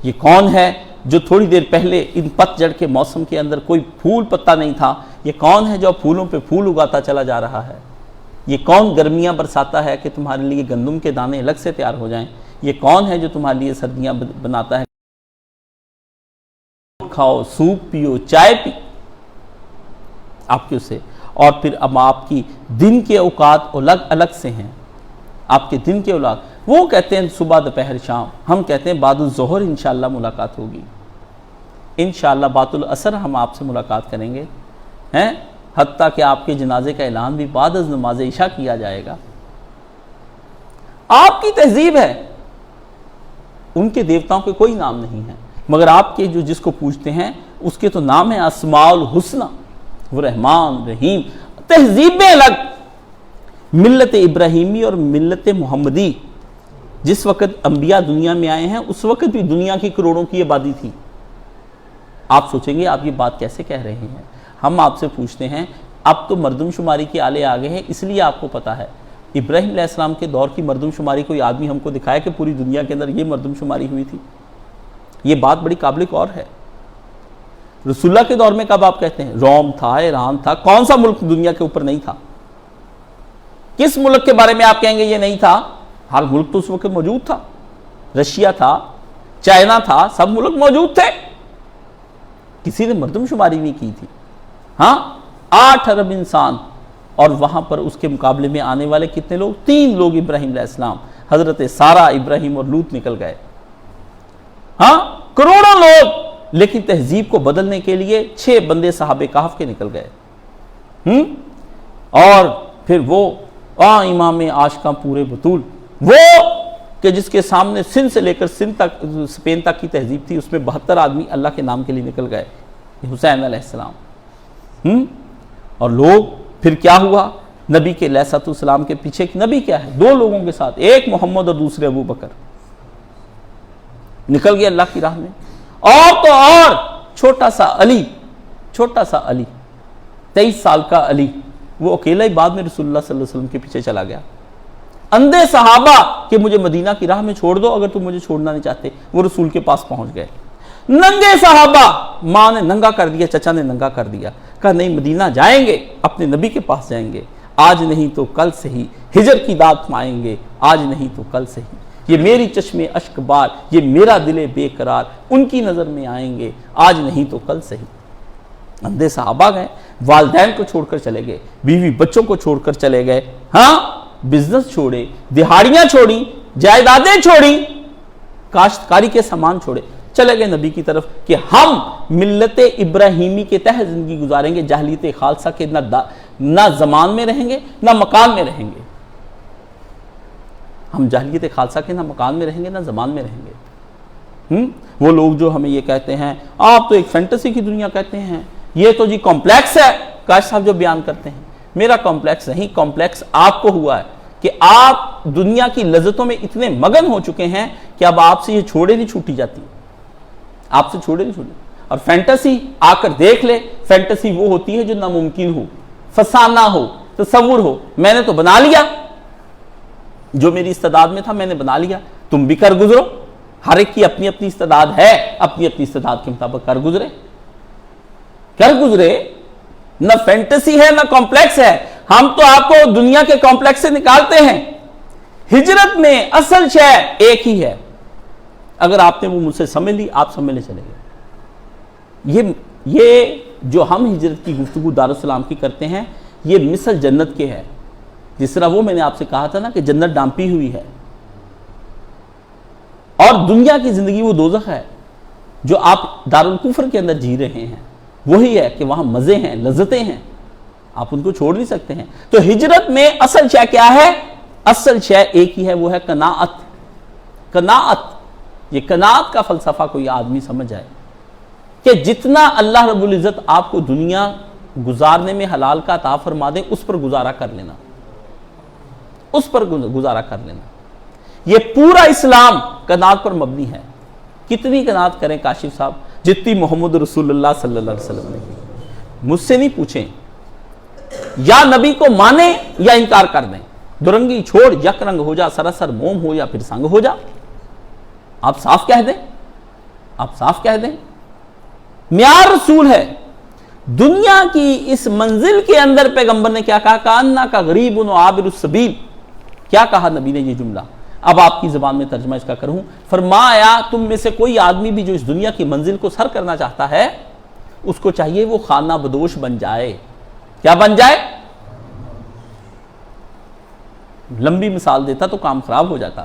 یہ کون ہے جو تھوڑی دیر پہلے ان پت جڑ کے موسم کے اندر کوئی پھول پتا نہیں تھا؟ یہ کون ہے جو پھولوں پہ پھول اگاتا چلا جا رہا ہے؟ یہ کون گرمیاں برساتا ہے کہ تمہارے لیے گندم کے دانے الگ سے تیار ہو جائیں؟ یہ کون ہے جو تمہارے لیے سردیاں بناتا ہے؟ کھاؤ، سوپ پیو، چائے پی آپ کے اسے۔ اور پھر اب آپ کی دن کے اوقات الگ الگ سے ہیں، آپ کے دن کے اوقات وہ کہتے ہیں صبح دوپہر شام، ہم کہتے ہیں بعد الظہر انشاءاللہ ملاقات ہوگی، انشاءاللہ بعد العصر ہم آپ سے ملاقات کریں گے، حتیٰ کہ آپ کے جنازے کا اعلان بھی بعد از نماز عشاء کیا جائے گا۔ آپ کی تہذیب ہے، ان کے دیوتاؤں کے کوئی نام نہیں ہے، مگر آپ کے جس کو پوچھتے ہیں اس کے تو نام ہے اسماء الحسنہ، وہ رحمان رحیم، تہذیبیں الگ۔ ملت ابراہیمی اور ملت محمدی، جس وقت انبیاء دنیا میں آئے ہیں اس وقت بھی دنیا کی کروڑوں کی آبادی تھی۔ آپ سوچیں گے آپ یہ بات کیسے کہہ رہے ہیں؟ ہم آپ سے پوچھتے ہیں، اب تو مردم شماری کے آلے آگے ہیں، اس لیے آپ کو پتا ہے ابراہیم علیہ السلام کے دور کی مردم شماری کوئی آدمی ہم کو دکھائے کہ پوری دنیا کے اندر یہ مردم شماری ہوئی تھی؟ یہ بات بڑی قابل غور ہے۔ رسول اللہ کے دور میں کب آپ کہتے ہیں؟ روم تھا، ایران تھا، کون سا ملک دنیا کے اوپر نہیں تھا؟ کس ملک کے بارے میں آپ کہیں گے یہ نہیں تھا؟ ہر ملک تو اس وقت موجود تھا، رشیا تھا، چائنا تھا، سب ملک موجود تھے، کسی نے مردم شماری نہیں کی تھی۔ ہاں 8 ارب انسان، اور وہاں پر اس کے مقابلے میں آنے والے کتنے لوگ؟ 3 لوگ ابراہیم علیہ السلام، حضرت سارہ، ابراہیم اور لوط نکل گئے۔ ہاں کروڑوں لوگ، لیکن تہذیب کو بدلنے کے لیے 6 بندے صحابہ کہف کے نکل گئے۔ اور پھر وہ امام عاشقاں پورے بطول، وہ کہ جس کے سامنے سندھ سے لے کر اسپین تک کی تہذیب تھی، اس میں 72 آدمی اللہ کے نام کے لیے نکل گئے، حسین علیہ السلام۔ اور لوگ پھر کیا ہوا؟ نبی کے علیہ السلام کے پیچھے نبی کیا ہے؟ 2 لوگوں کے ساتھ، ایک محمد اور دوسرے ابو بکر، نکل گئے اللہ کی راہ میں۔ اور تو اور چھوٹا سا علی، 23 سال کا علی، وہ اکیلا ہی بعد میں رسول اللہ صلی اللہ علیہ وسلم کے پیچھے چلا گیا۔ اندھے صحابہ کہ مجھے مدینہ کی راہ میں چھوڑ دو اگر تم مجھے چھوڑنا نہیں چاہتے، وہ رسول کے پاس پہنچ گئے۔ ننگے صحابہ، ماں نے ننگا کر دیا، چچا نے ننگا کر دیا، کہا نہیں مدینہ جائیں گے، اپنے نبی کے پاس جائیں گے، آج نہیں تو کل سے ہی ہجر کی داد پائیں گے، آج نہیں تو کل سے ہی یہ میری چشم اشک بار، یہ میرا دل بے قرار ان کی نظر میں آئیں گے، آج نہیں تو کل سے ہی۔ اندھے صحابہ گئے، والدین کو چھوڑ کر چلے گئے، بیوی بچوں کو چھوڑ کر چلے گئے، ہاں بزنس چھوڑے، دہاڑیاں چھوڑی، جائیدادیں چھوڑی، کاشتکاری کے سامان چھوڑے، چلے گئے نبی کی طرف کہ ہم ملت ابراہیمی کے تحت زندگی گزاریں گے، جاہلیت خالصہ کے نہ زمان میں رہیں گے نہ مکان میں رہیں گے، ہم جاہلیت خالصہ کے نہ مکان میں رہیں گے نہ زمان میں رہیں گے۔ وہ لوگ جو ہمیں یہ کہتے ہیں، آپ تو ایک فینٹیسی کی دنیا کہتے ہیں، یہ تو جی کمپلیکس ہے، کاش صاحب جو بیان کرتے ہیں، میرا کمپلیکس نہیں، کمپلیکس آپ کو ہوا ہے کہ آپ دنیا کی لذتوں میں اتنے مگن ہو چکے ہیں کہ اب آپ سے یہ چھوڑے نہیں چھوٹی جاتی، آپ سے چھوڑے نہیں چھوٹے۔ اور فینٹیسی آ کر دیکھ لے، فینٹیسی وہ ہوتی ہے جو ناممکن ہو، فسانہ ہو، تصور ہو، میں نے تو بنا لیا، جو میری استعداد میں تھا میں نے بنا لیا، تم بھی کر گزرو، ہر ایک کی اپنی اپنی استعداد ہے، اپنی اپنی استعداد کے مطابق کر گزرے، نہ فینٹیسی ہے نہ کمپلیکس ہے۔ ہم تو آپ کو دنیا کے کمپلیکس سے نکالتے ہیں۔ ہجرت میں اصل شے ایک ہی ہے، اگر آپ نے وہ مجھ سے سمجھ لی، آپ سمجھ لے چلے گئے۔ یہ جو ہم ہجرت کی گفتگو دارالسلام کی کرتے ہیں، یہ مثل جنت کے ہے، جس طرح وہ میں نے آپ سے کہا تھا نا کہ جنت ڈانپی ہوئی ہے، اور دنیا کی زندگی وہ دوزخ ہے جو آپ دارالکفر کے اندر جی رہے ہیں۔ وہی ہے کہ وہاں مزے ہیں، لذتیں ہیں، آپ ان کو چھوڑ نہیں سکتے ہیں۔ تو ہجرت میں اصل شے کیا ہے؟ اصل شے ایک ہی ہے، وہ ہے قناعت۔ یہ قناعت کا فلسفہ کوئی آدمی سمجھ جائے کہ جتنا اللہ رب العزت آپ کو دنیا گزارنے میں حلال کا عطا فرما دے، اس پر گزارا کر لینا، یہ پورا اسلام قناعت پر مبنی ہے۔ کتنی قناعت کریں کاشف صاحب؟ جتنی محمد رسول اللہ صلی اللہ علیہ وسلم نے کی۔ مجھ سے نہیں پوچھیں، یا نبی کو مانیں یا انکار کر دیں، درنگی چھوڑ، یک رنگ ہو جا، سراسر موم ہو یا پھر سنگ ہو جا، آپ صاف کہہ دیں، معیار رسول ہے۔ دنیا کی اس منزل کے اندر پیغمبر نے کیا کہا؟ کأنک غریب و عابر السبیل، کیا کہا نبی نے یہ جملہ؟ اب آپ کی زبان میں ترجمہ اس کا کروں، فرمایا تم میں سے کوئی آدمی بھی جو اس دنیا کی منزل کو سر کرنا چاہتا ہے، اس کو چاہیے وہ خانہ بدوش بن جائے۔ کیا بن جائے؟ لمبی مثال دیتا تو کام خراب ہو جاتا،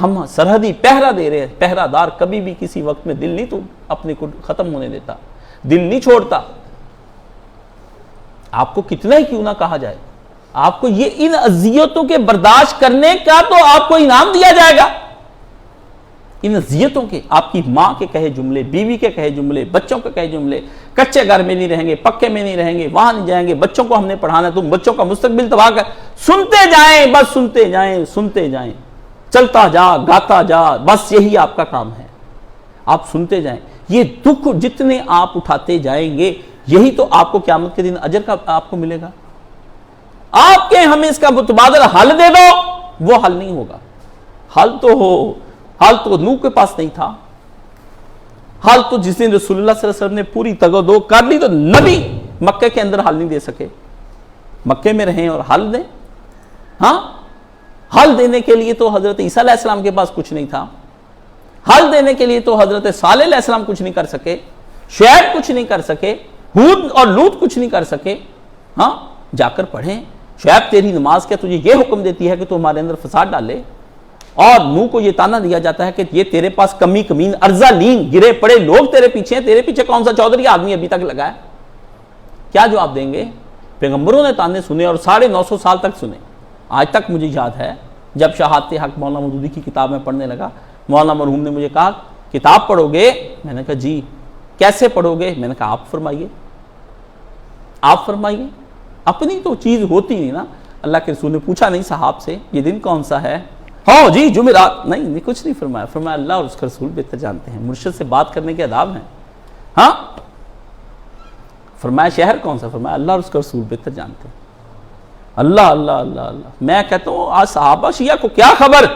ہم سرحدی پہرا دے رہے ہیں. پہرا دار کبھی بھی کسی وقت میں دل نہیں تو اپنے کو ختم ہونے دیتا, دل نہیں چھوڑتا. آپ کو کتنا ہی کیوں نہ کہا جائے, آپ کو یہ ان اذیتوں کے برداشت کرنے کا تو آپ کو انعام دیا جائے گا. ان اذیتوں کے, آپ کی ماں کے کہے جملے, بیوی کے کہے جملے, بچوں کے کہے جملے, کچے گھر میں نہیں رہیں گے, پکے میں نہیں رہیں گے, وہاں نہیں جائیں گے, بچوں کو ہم نے پڑھانا ہے, تم بچوں کا مستقبل تباہ کر. سنتے جائیں, بس سنتے جائیں, سنتے جائیں, چلتا جا, گاتا جا, بس یہی آپ کا کام ہے. آپ سنتے جائیں. یہ دکھ جتنے آپ اٹھاتے جائیں گے, یہی تو آپ کو قیامت کے دن اجر کا آپ کو ملے گا. آپ کے ہمیں اس کا متبادل حل دے دو, وہ حل نہیں ہوگا. حل تو نوح کے پاس نہیں تھا. حل تو جس دن رسول اللہ صلی اللہ علیہ وسلم نے پوری تگودو کر لی تو نبی مکے کے اندر حل نہیں دے سکے. مکے میں رہیں اور حل دیں. ہاں, حل دینے کے لیے تو حضرت عیسیٰ علیہ السلام کے پاس کچھ نہیں تھا. حل دینے کے لیے تو حضرت صالح علیہ السلام کچھ نہیں کر سکے, شعیب کچھ نہیں کر سکے, ہود اور لوط کچھ نہیں کر سکے. ہاں, جا کر پڑھیں. شعیب تیری نماز کیا تجھے یہ حکم دیتی ہے کہ تو ہمارے اندر فساد ڈالے, اور نوح کو یہ تانا دیا جاتا ہے کہ یہ تیرے پاس کمی کمین ارذلین گرے پڑے لوگ تیرے پیچھے ہیں, تیرے پیچھے کون سا چودھری آدمی ابھی تک لگا ہے. کیا جواب دیں گے؟ پیغمبروں نے تانے سنے اور 950 سال تک سنے. آج تک مجھے یاد ہے جب شہادت حق مولانا مودودی کی کتاب میں پڑھنے لگا, مولانا مرحوم نے مجھے کہا کتاب پڑھو گے؟ میں نے کہا جی. کیسے پڑھو گے؟ میں نے کہا آپ فرمائیے. آپ فرمائیے. اپنی تو چیز ہوتی نہیں نا. اللہ کے رسول نے پوچھا نہیں صحاب سے یہ دن کون سا ہے؟ ہاں جی جمعرات. نہیں, کچھ نہیں فرمایا. فرمایا اللہ اور اس کا رسول بہتر جانتے ہیں. مرشد سے بات کرنے کے آداب ہیں. ہاں. فرمایا شہر کون سا؟ فرمایا اللہ اور اس کا رسول بہتر جانتے ہیں. اللہ اللہ اللہ اللہ. میں کہتا ہوں آج صحابہ شیعہ کو کیا خبر,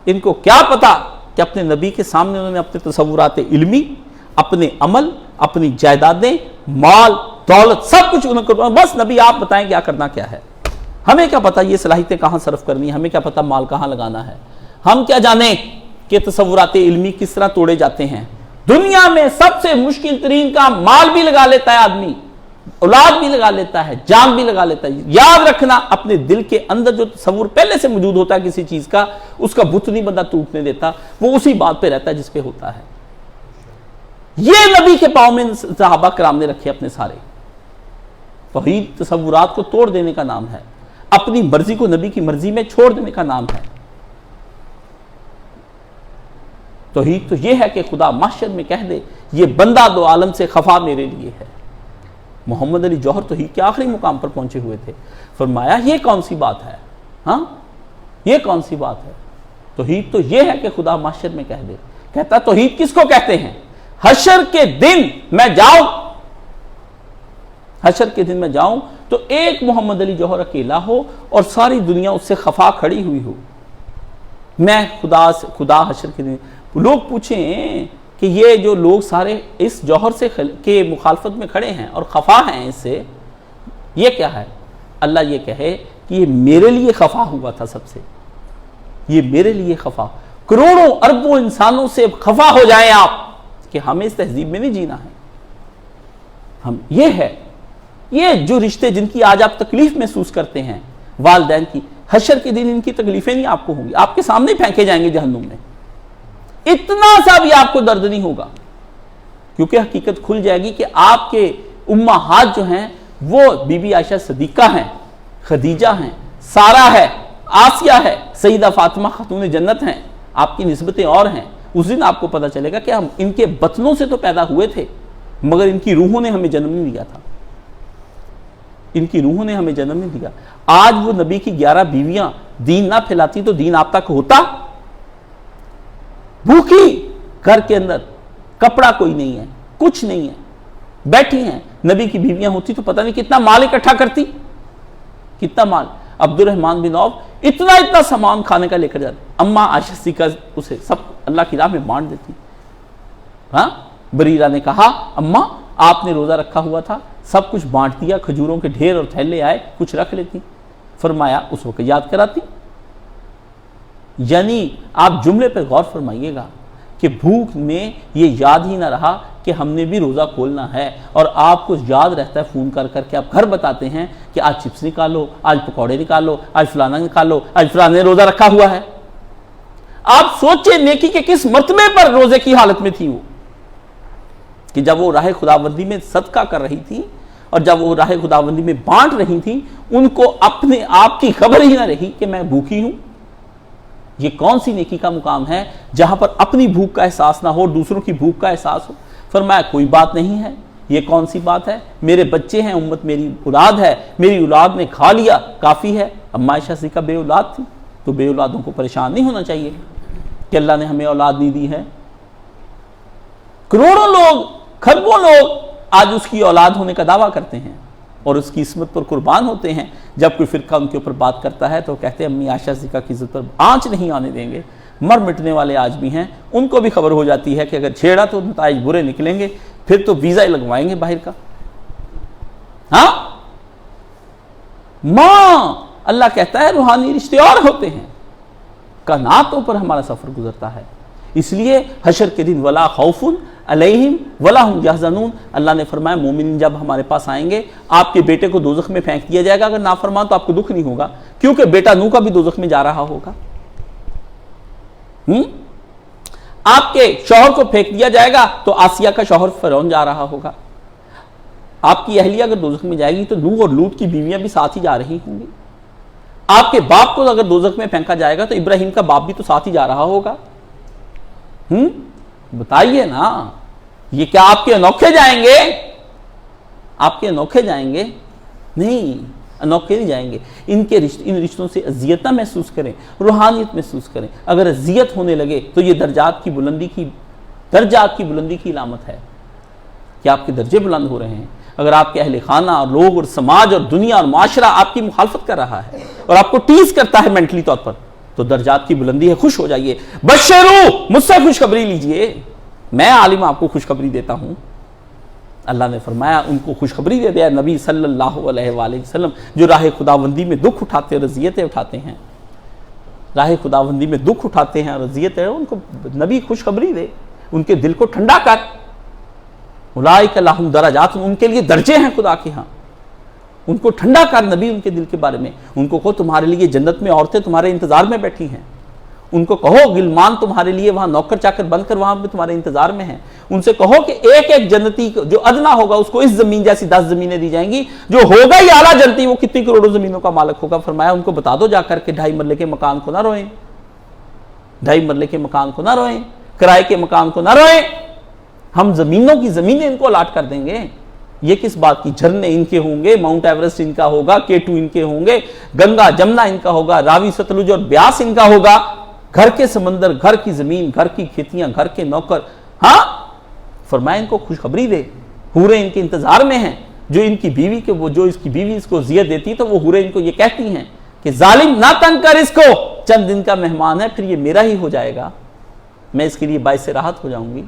ان کو کیا پتا کہ اپنے نبی کے سامنے انہوں نے اپنے تصورات علمی, اپنے عمل, اپنی جائیدادیں, مال دولت سب کچھ انہوں کو, بس نبی آپ بتائیں کیا کرنا کیا ہے. ہمیں کیا پتا یہ صلاحیتیں کہاں صرف کرنی ہے, ہمیں کیا پتا مال کہاں لگانا ہے. ہم کیا جانیں کہ تصورات علمی کس طرح توڑے جاتے ہیں. دنیا میں سب سے مشکل ترین کام مال بھی لگا لیتا ہے آدمی, اولاد بھی لگا لیتا ہے, جان بھی لگا لیتا ہے. یاد رکھنا اپنے دل کے اندر جو تصور پہلے سے موجود ہوتا ہے کسی چیز کا, اس کا بت نہیں بندہ ٹوٹنے دیتا, وہ اسی بات پہ رہتا ہے جس پہ ہوتا ہے. یہ نبی کے پاؤں میں صحابہ کرام نے رکھے اپنے سارے. توحید تصورات کو توڑ دینے کا نام ہے, اپنی مرضی کو نبی کی مرضی میں چھوڑ دینے کا نام ہے. توحید تو یہ ہے کہ خدا محشر میں کہہ دے یہ بندہ دو عالم سے خفا میرے لیے ہے. محمد علی جوہر توحید کے آخری مقام پر پہنچے ہوئے تھے. فرمایا یہ کون سی بات ہے, ہاں یہ کون سی بات ہے. توحید تو یہ ہے کہ خدا محشر میں کہہ دے. کہتا توحید کس کو کہتے ہیں؟ حشر کے دن میں جاؤں, حشر کے دن میں جاؤں تو ایک محمد علی جوہر اکیلا ہو اور ساری دنیا اس سے خفا کھڑی ہوئی ہو. میں خدا حشر کے دن لوگ پوچھیں کہ یہ جو لوگ سارے اس جوہر سے کے مخالفت میں کھڑے ہیں اور خفا ہیں اس سے, یہ کیا ہے؟ اللہ یہ کہے کہ یہ میرے لیے خفا ہوا تھا سب سے, یہ میرے لیے خفا. کروڑوں اربوں انسانوں سے خفا ہو جائیں آپ کہ ہمیں اس تہذیب میں نہیں جینا ہے. ہم یہ ہے, یہ جو رشتے جن کی آج آپ تکلیف محسوس کرتے ہیں والدین کی, حشر کے دن ان کی تکلیفیں نہیں آپ کو ہوں گی, آپ کے سامنے پھینکے جائیں گے جہنم میں. اتنا سا بھی آپ کو درد نہیں ہوگا, کیونکہ حقیقت کھل جائے گی کہ آپ کے امہات جو ہیں وہ بی بی عائشہ صدیقہ ہیں, خدیجہ ہیں, سارہ ہے, آسیہ ہے, سیدہ فاطمہ خاتون جنت ہیں. آپ کی نسبتیں اور ہیں. اس دن آپ کو پتہ چلے گا کہ ہم ان کے بطنوں سے تو پیدا ہوئے تھے مگر ان کی روحوں نے ہمیں جنم نہیں دیا تھا, ان کی روحوں نے ہمیں جنم نہیں دیا. آج وہ نبی کی 11 بیویاں دین نہ پھیلاتی تو دین آپ تک ہوتا؟ بھوکی گھر کے اندر, کپڑا کوئی نہیں ہے, کچھ نہیں ہے, بیٹھی ہیں. نبی کی بیویاں ہوتی تو پتہ نہیں کتنا مال اکٹھا کرتی, کتنا مال. عبد الرحمن بن عوف اتنا سامان کھانے کا لے کر جاتے, اماں عائشہ صدیقہ اسے سب اللہ کی راہ میں بانٹ دیتی. ہاں, بریرہ نے کہا اماں آپ نے روزہ رکھا ہوا تھا, سب کچھ بانٹ دیا, کھجوروں کے ڈھیر اور تھیلے آئے, کچھ رکھ لیتی. فرمایا اس وقت یاد کراتی. یعنی آپ جملے پہ غور فرمائیے گا کہ بھوک میں یہ یاد ہی نہ رہا کہ ہم نے بھی روزہ کھولنا ہے, اور آپ کو یاد رہتا ہے فون کر کر کے آپ گھر بتاتے ہیں کہ آج چپس نکالو, آج پکوڑے نکالو, آج فلانا نکالو, آج فلانا نے روزہ رکھا ہوا ہے. آپ سوچیں نیکی کے کس مرتبے پر روزے کی حالت میں تھی وہ، کہ جب وہ راہ خداوندی میں صدقہ کر رہی تھی اور جب وہ راہ خداوندی میں بانٹ رہی تھی، ان کو اپنے آپ کی خبر ہی نہ رہی کہ میں بھوکی ہوں۔ یہ کون سی نیکی کا مقام ہے جہاں پر اپنی بھوک کا احساس نہ ہو، دوسروں کی بھوک کا احساس ہو؟ فرمایا کوئی بات نہیں ہے، یہ کون سی بات ہے؟ میرے بچے ہیں، امت میری اولاد ہے، میری اولاد نے کھا لیا کافی ہے۔ اب عائشہ صدیقہ بے اولاد تھی، تو بے اولادوں کو پریشان نہیں ہونا چاہیے کہ اللہ نے ہمیں اولاد نہیں دی ہے۔ کروڑوں لوگ، کھربوں لوگ آج اس کی اولاد ہونے کا دعویٰ کرتے ہیں اور اس کی عصمت پر قربان ہوتے ہیں۔ جب کوئی فرقہ ان کے اوپر بات کرتا ہے تو کہتے ہیں امی عائشہ صدیقہ کی عزت پر آنچ نہیں آنے دیں گے۔ مر مٹنے والے آج بھی ہیں، ان کو بھی خبر ہو جاتی ہے کہ اگر چھیڑا تو نتائج برے نکلیں گے، پھر تو ویزا ہی لگوائیں گے باہر کا۔ ہاں ماں، اللہ کہتا ہے روحانی رشتے اور ہوتے ہیں، کائناتوں پر ہمارا سفر گزرتا ہے۔ اس لیے حشر کے دن ولا خوف علیہم ولا ہم یحزنون، اللہ نے فرمایا مومن جب ہمارے پاس آئیں گے، آپ کے بیٹے کو دوزخ میں پھینک دیا جائے گا، اگر نافرمان تو آپ کو دکھ نہیں ہوگا، کیونکہ بیٹا نوح کا بھی دوزخ میں جا رہا ہوگا۔ آپ کے شوہر کو پھینک دیا جائے گا تو آسیہ کا شوہر فرعون جا رہا ہوگا۔ آپ کی اہلیہ اگر دوزخ میں جائے گی تو نوح اور لوط کی بیویاں بھی ساتھ ہی جا رہی ہوں گی۔ آپ کے باپ کو اگر دوزخ میں پھینکا جائے گا تو ابراہیم کا باپ بھی تو ساتھ ہی جا رہا ہوگا۔ بتائیے نا، یہ کیا آپ کے انوکھے جائیں گے؟ آپ کے انوکھے جائیں گے؟ نہیں، انوکھے نہیں جائیں گے۔ ان رشتوں سے اذیت نہ محسوس کریں، روحانیت محسوس کریں۔ اگر اذیت ہونے لگے تو یہ درجات کی بلندی کی علامت ہے کہ آپ کے درجے بلند ہو رہے ہیں۔ اگر آپ کے اہل خانہ اور لوگ اور سماج اور دنیا اور معاشرہ آپ کی مخالفت کر رہا ہے اور آپ کو ٹیز کرتا ہے مینٹلی طور پر، تو درجات کی بلندی ہے، خوش ہو جائیے۔ بشرو، مجھ سے خوشخبری لیجئے، میں عالم آپ کو خوشخبری دیتا ہوں۔ اللہ نے فرمایا ان کو خوشخبری دے دیا نبی صلی اللہ علیہ وآلہ وسلم جو راہ خداوندی میں دکھ اٹھاتے اور اذیتیں اٹھاتے ہیں، راہ خداوندی میں دکھ اٹھاتے ہیں اور اذیتیں، ان کو نبی خوشخبری دے، ان کے دل کو ٹھنڈا کر۔ اولئک لہم درجات، ان کے لیے درجے ہیں خدا کے ہاں، ان کو ٹھنڈا کر نبی ان کے دل کے بارے میں۔ ان کو کہو تمہارے لیے جنت میں عورتیں تمہارے انتظار میں بیٹھی ہیں، ان کو کہو غلمان تمہارے لیے وہاں نوکر چاکر بن کر وہاں پہ تمہارے انتظار میں ہیں۔ ان سے کہو کہ ایک ایک جنتی جو ادنا ہوگا اس کو اس زمین جیسی 10 زمینیں دی جائیں گی، جو ہوگا ہی اعلیٰ جنتی وہ کتنی کروڑوں زمینوں کا مالک ہوگا۔ فرمایا ان کو بتا دو جا کر کے 2.5 مرلے کے مکان کو نہ روئیں، 2.5 مرلے کے مکان کو نہ روئیں، کرائے کے مکان کو نہ روئیں، ہم زمینوں کی زمینیں ان کو الاٹ کر دیں گے۔ یہ کس بات کی؟ جھرنے ان کے ہوں گے، ماؤنٹ ایورسٹ ان کا ہوگا، K2 ان کے ہوں گے، گنگا جمنا ان کا ہوگا، راوی ستلج اور بیاس ان کا ہوگا، گھر کے سمندر، گھر کی زمین، گھر کی کھیتیاں، گھر کے نوکر۔ ہاں فرمایا ان کو خوشخبری دے، حوریں ان کے انتظار میں ہیں۔ جو ان کی بیوی کے جو اس کی بیوی اس کو اذیت دیتی تو وہ حوریں ان کو یہ کہتی ہیں کہ ظالم نہ تنگ کر اس کو، چند دن کا مہمان ہے، پھر یہ میرا ہی ہو جائے گا، میں اس کے لیے باعث راحت ہو جاؤں گی۔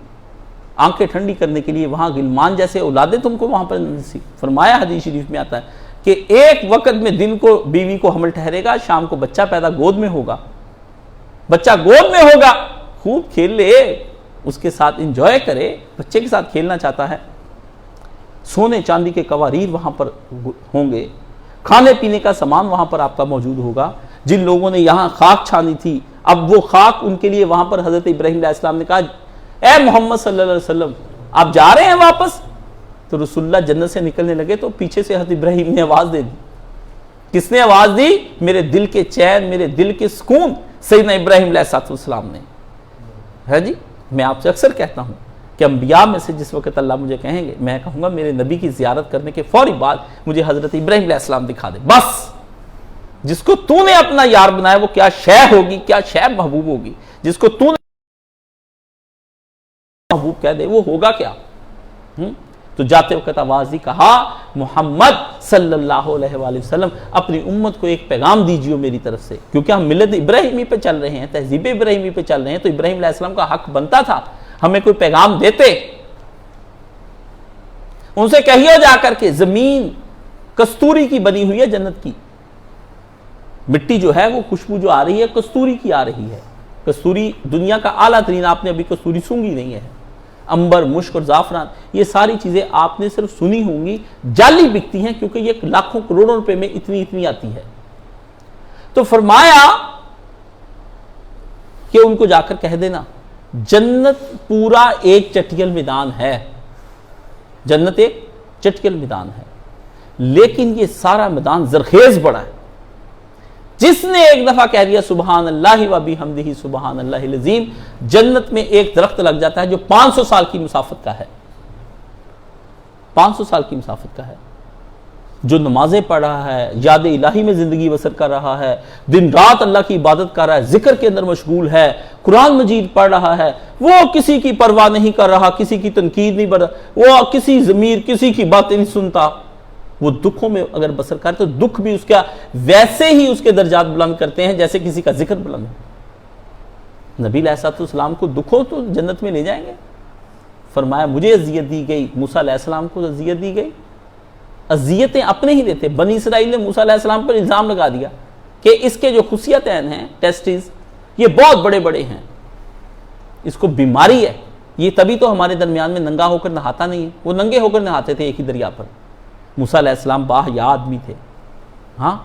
آنکھیں ٹھنڈی کرنے کے لیے وہاں غلمان جیسے اولادیں تم کو وہاں پر فرمایا، حدیث شریف میں آتا ہے کہ ایک وقت میں دن کو بیوی کو حمل ٹھہرے گا، شام کو بچہ پیدا گود میں ہوگا، بچہ گود میں ہوگا، خوب کھیل لے، اس کے ساتھ انجوائے کرے، بچے کے ساتھ کھیلنا چاہتا ہے۔ سونے چاندی کے قواریر وہاں پر ہوں گے، کھانے پینے کا سامان وہاں پر آپ کا موجود ہوگا۔ جن لوگوں نے یہاں خاک چھانی تھی، اب وہ خاک ان کے لیے وہاں پر حضرت ابراہیم علیہ السلام نے کہا اے محمد صلی اللہ علیہ وسلم آپ جا رہے ہیں واپس؟ تو رسول اللہ جنت سے نکلنے لگے تو پیچھے سے حضرت ابراہیم نے آواز دے دی۔ کس نے آواز دی؟ میرے دل کے چین، میرے دل کے سکون سیدنا ابراہیم علیہ السلام نے۔ ہے جی، میں آپ سے اکثر کہتا ہوں کہ انبیاء میں سے جس وقت اللہ مجھے کہیں گے، میں کہوں گا میرے نبی کی زیارت کرنے کے فوری بعد مجھے حضرت ابراہیم علیہ السلام دکھا دے، بس جس کو تو نے اپنا یار بنایا وہ کیا شے ہوگی، کیا شے محبوب ہوگی، جس کو تو نے محبوب کہہ دے وہ ہوگا کیا۔ تو جاتے وقت آواز دی، کہا محمد صلی اللہ علیہ وآلہ وسلم اپنی امت کو ایک پیغام دیجیے میری طرف سے، کیونکہ ہم ملت ابراہیمی پہ چل رہے ہیں، تہذیب ابراہیمی پہ چل رہے ہیں، تو ابراہیم علیہ السلام کا حق بنتا تھا ہمیں کوئی پیغام دیتے۔ ان سے کہیے جا کر کے زمین کستوری کی بنی ہوئی ہے، جنت کی مٹی جو ہے وہ خوشبو جو آ رہی ہے کستوری کی آ رہی ہے۔ کستوری دنیا کا اعلیٰ ترین، آپ نے ابھی کستوری سونگی نہیں ہے، امبر، مشک اور زعفران، یہ ساری چیزیں آپ نے صرف سنی ہوں گی، جعلی بکتی ہیں کیونکہ یہ لاکھوں کروڑوں روپے میں اتنی آتی ہے۔ تو فرمایا کہ ان کو جا کر کہہ دینا جنت پورا ایک چٹیل میدان ہے، جنت ایک چٹیل میدان ہے، لیکن یہ سارا میدان زرخیز بڑا ہے۔ جس نے ایک دفعہ کہہ دیا سبحان اللہ و بحمدہ سبحان اللہ العظیم، جنت میں ایک درخت لگ جاتا ہے جو 500 سال کی مسافت کا ہے، 500 سال کی مسافت کا ہے۔ جو نمازیں پڑھ رہا ہے، یاد الہی میں زندگی بسر کر رہا ہے، دن رات اللہ کی عبادت کر رہا ہے، ذکر کے اندر مشغول ہے، قرآن مجید پڑھ رہا ہے، وہ کسی کی پرواہ نہیں کر رہا، کسی کی تنقید نہیں پڑھ رہا، وہ کسی ضمیر کسی کی باتیں نہیں سنتا، وہ دکھوں میں اگر بسر کرے تو دکھ بھی اس کا ویسے ہی اس کے درجات بلند کرتے ہیں جیسے کسی کا ذکر بلند ہے۔ نبی علیہ السلام کو دکھوں تو جنت میں لے جائیں گے۔ فرمایا مجھے اذیت دی گئی، موسیٰ علیہ السلام کو اذیت دی گئی، اذیتیں اپنے ہی دیتے۔ بنی اسرائیل نے موسیٰ علیہ السلام پر الزام لگا دیا کہ اس کے جو خصیتین ہیں ٹیسٹیز یہ بہت بڑے بڑے ہیں، اس کو بیماری ہے، یہ تبھی تو ہمارے درمیان میں ننگا ہو کر نہاتا نہیں ہے۔ وہ ننگے ہو کر نہاتے تھے ایک ہی دریا پر۔ موسیٰ علیہ السلام باحیا آدمی تھے، ہاں،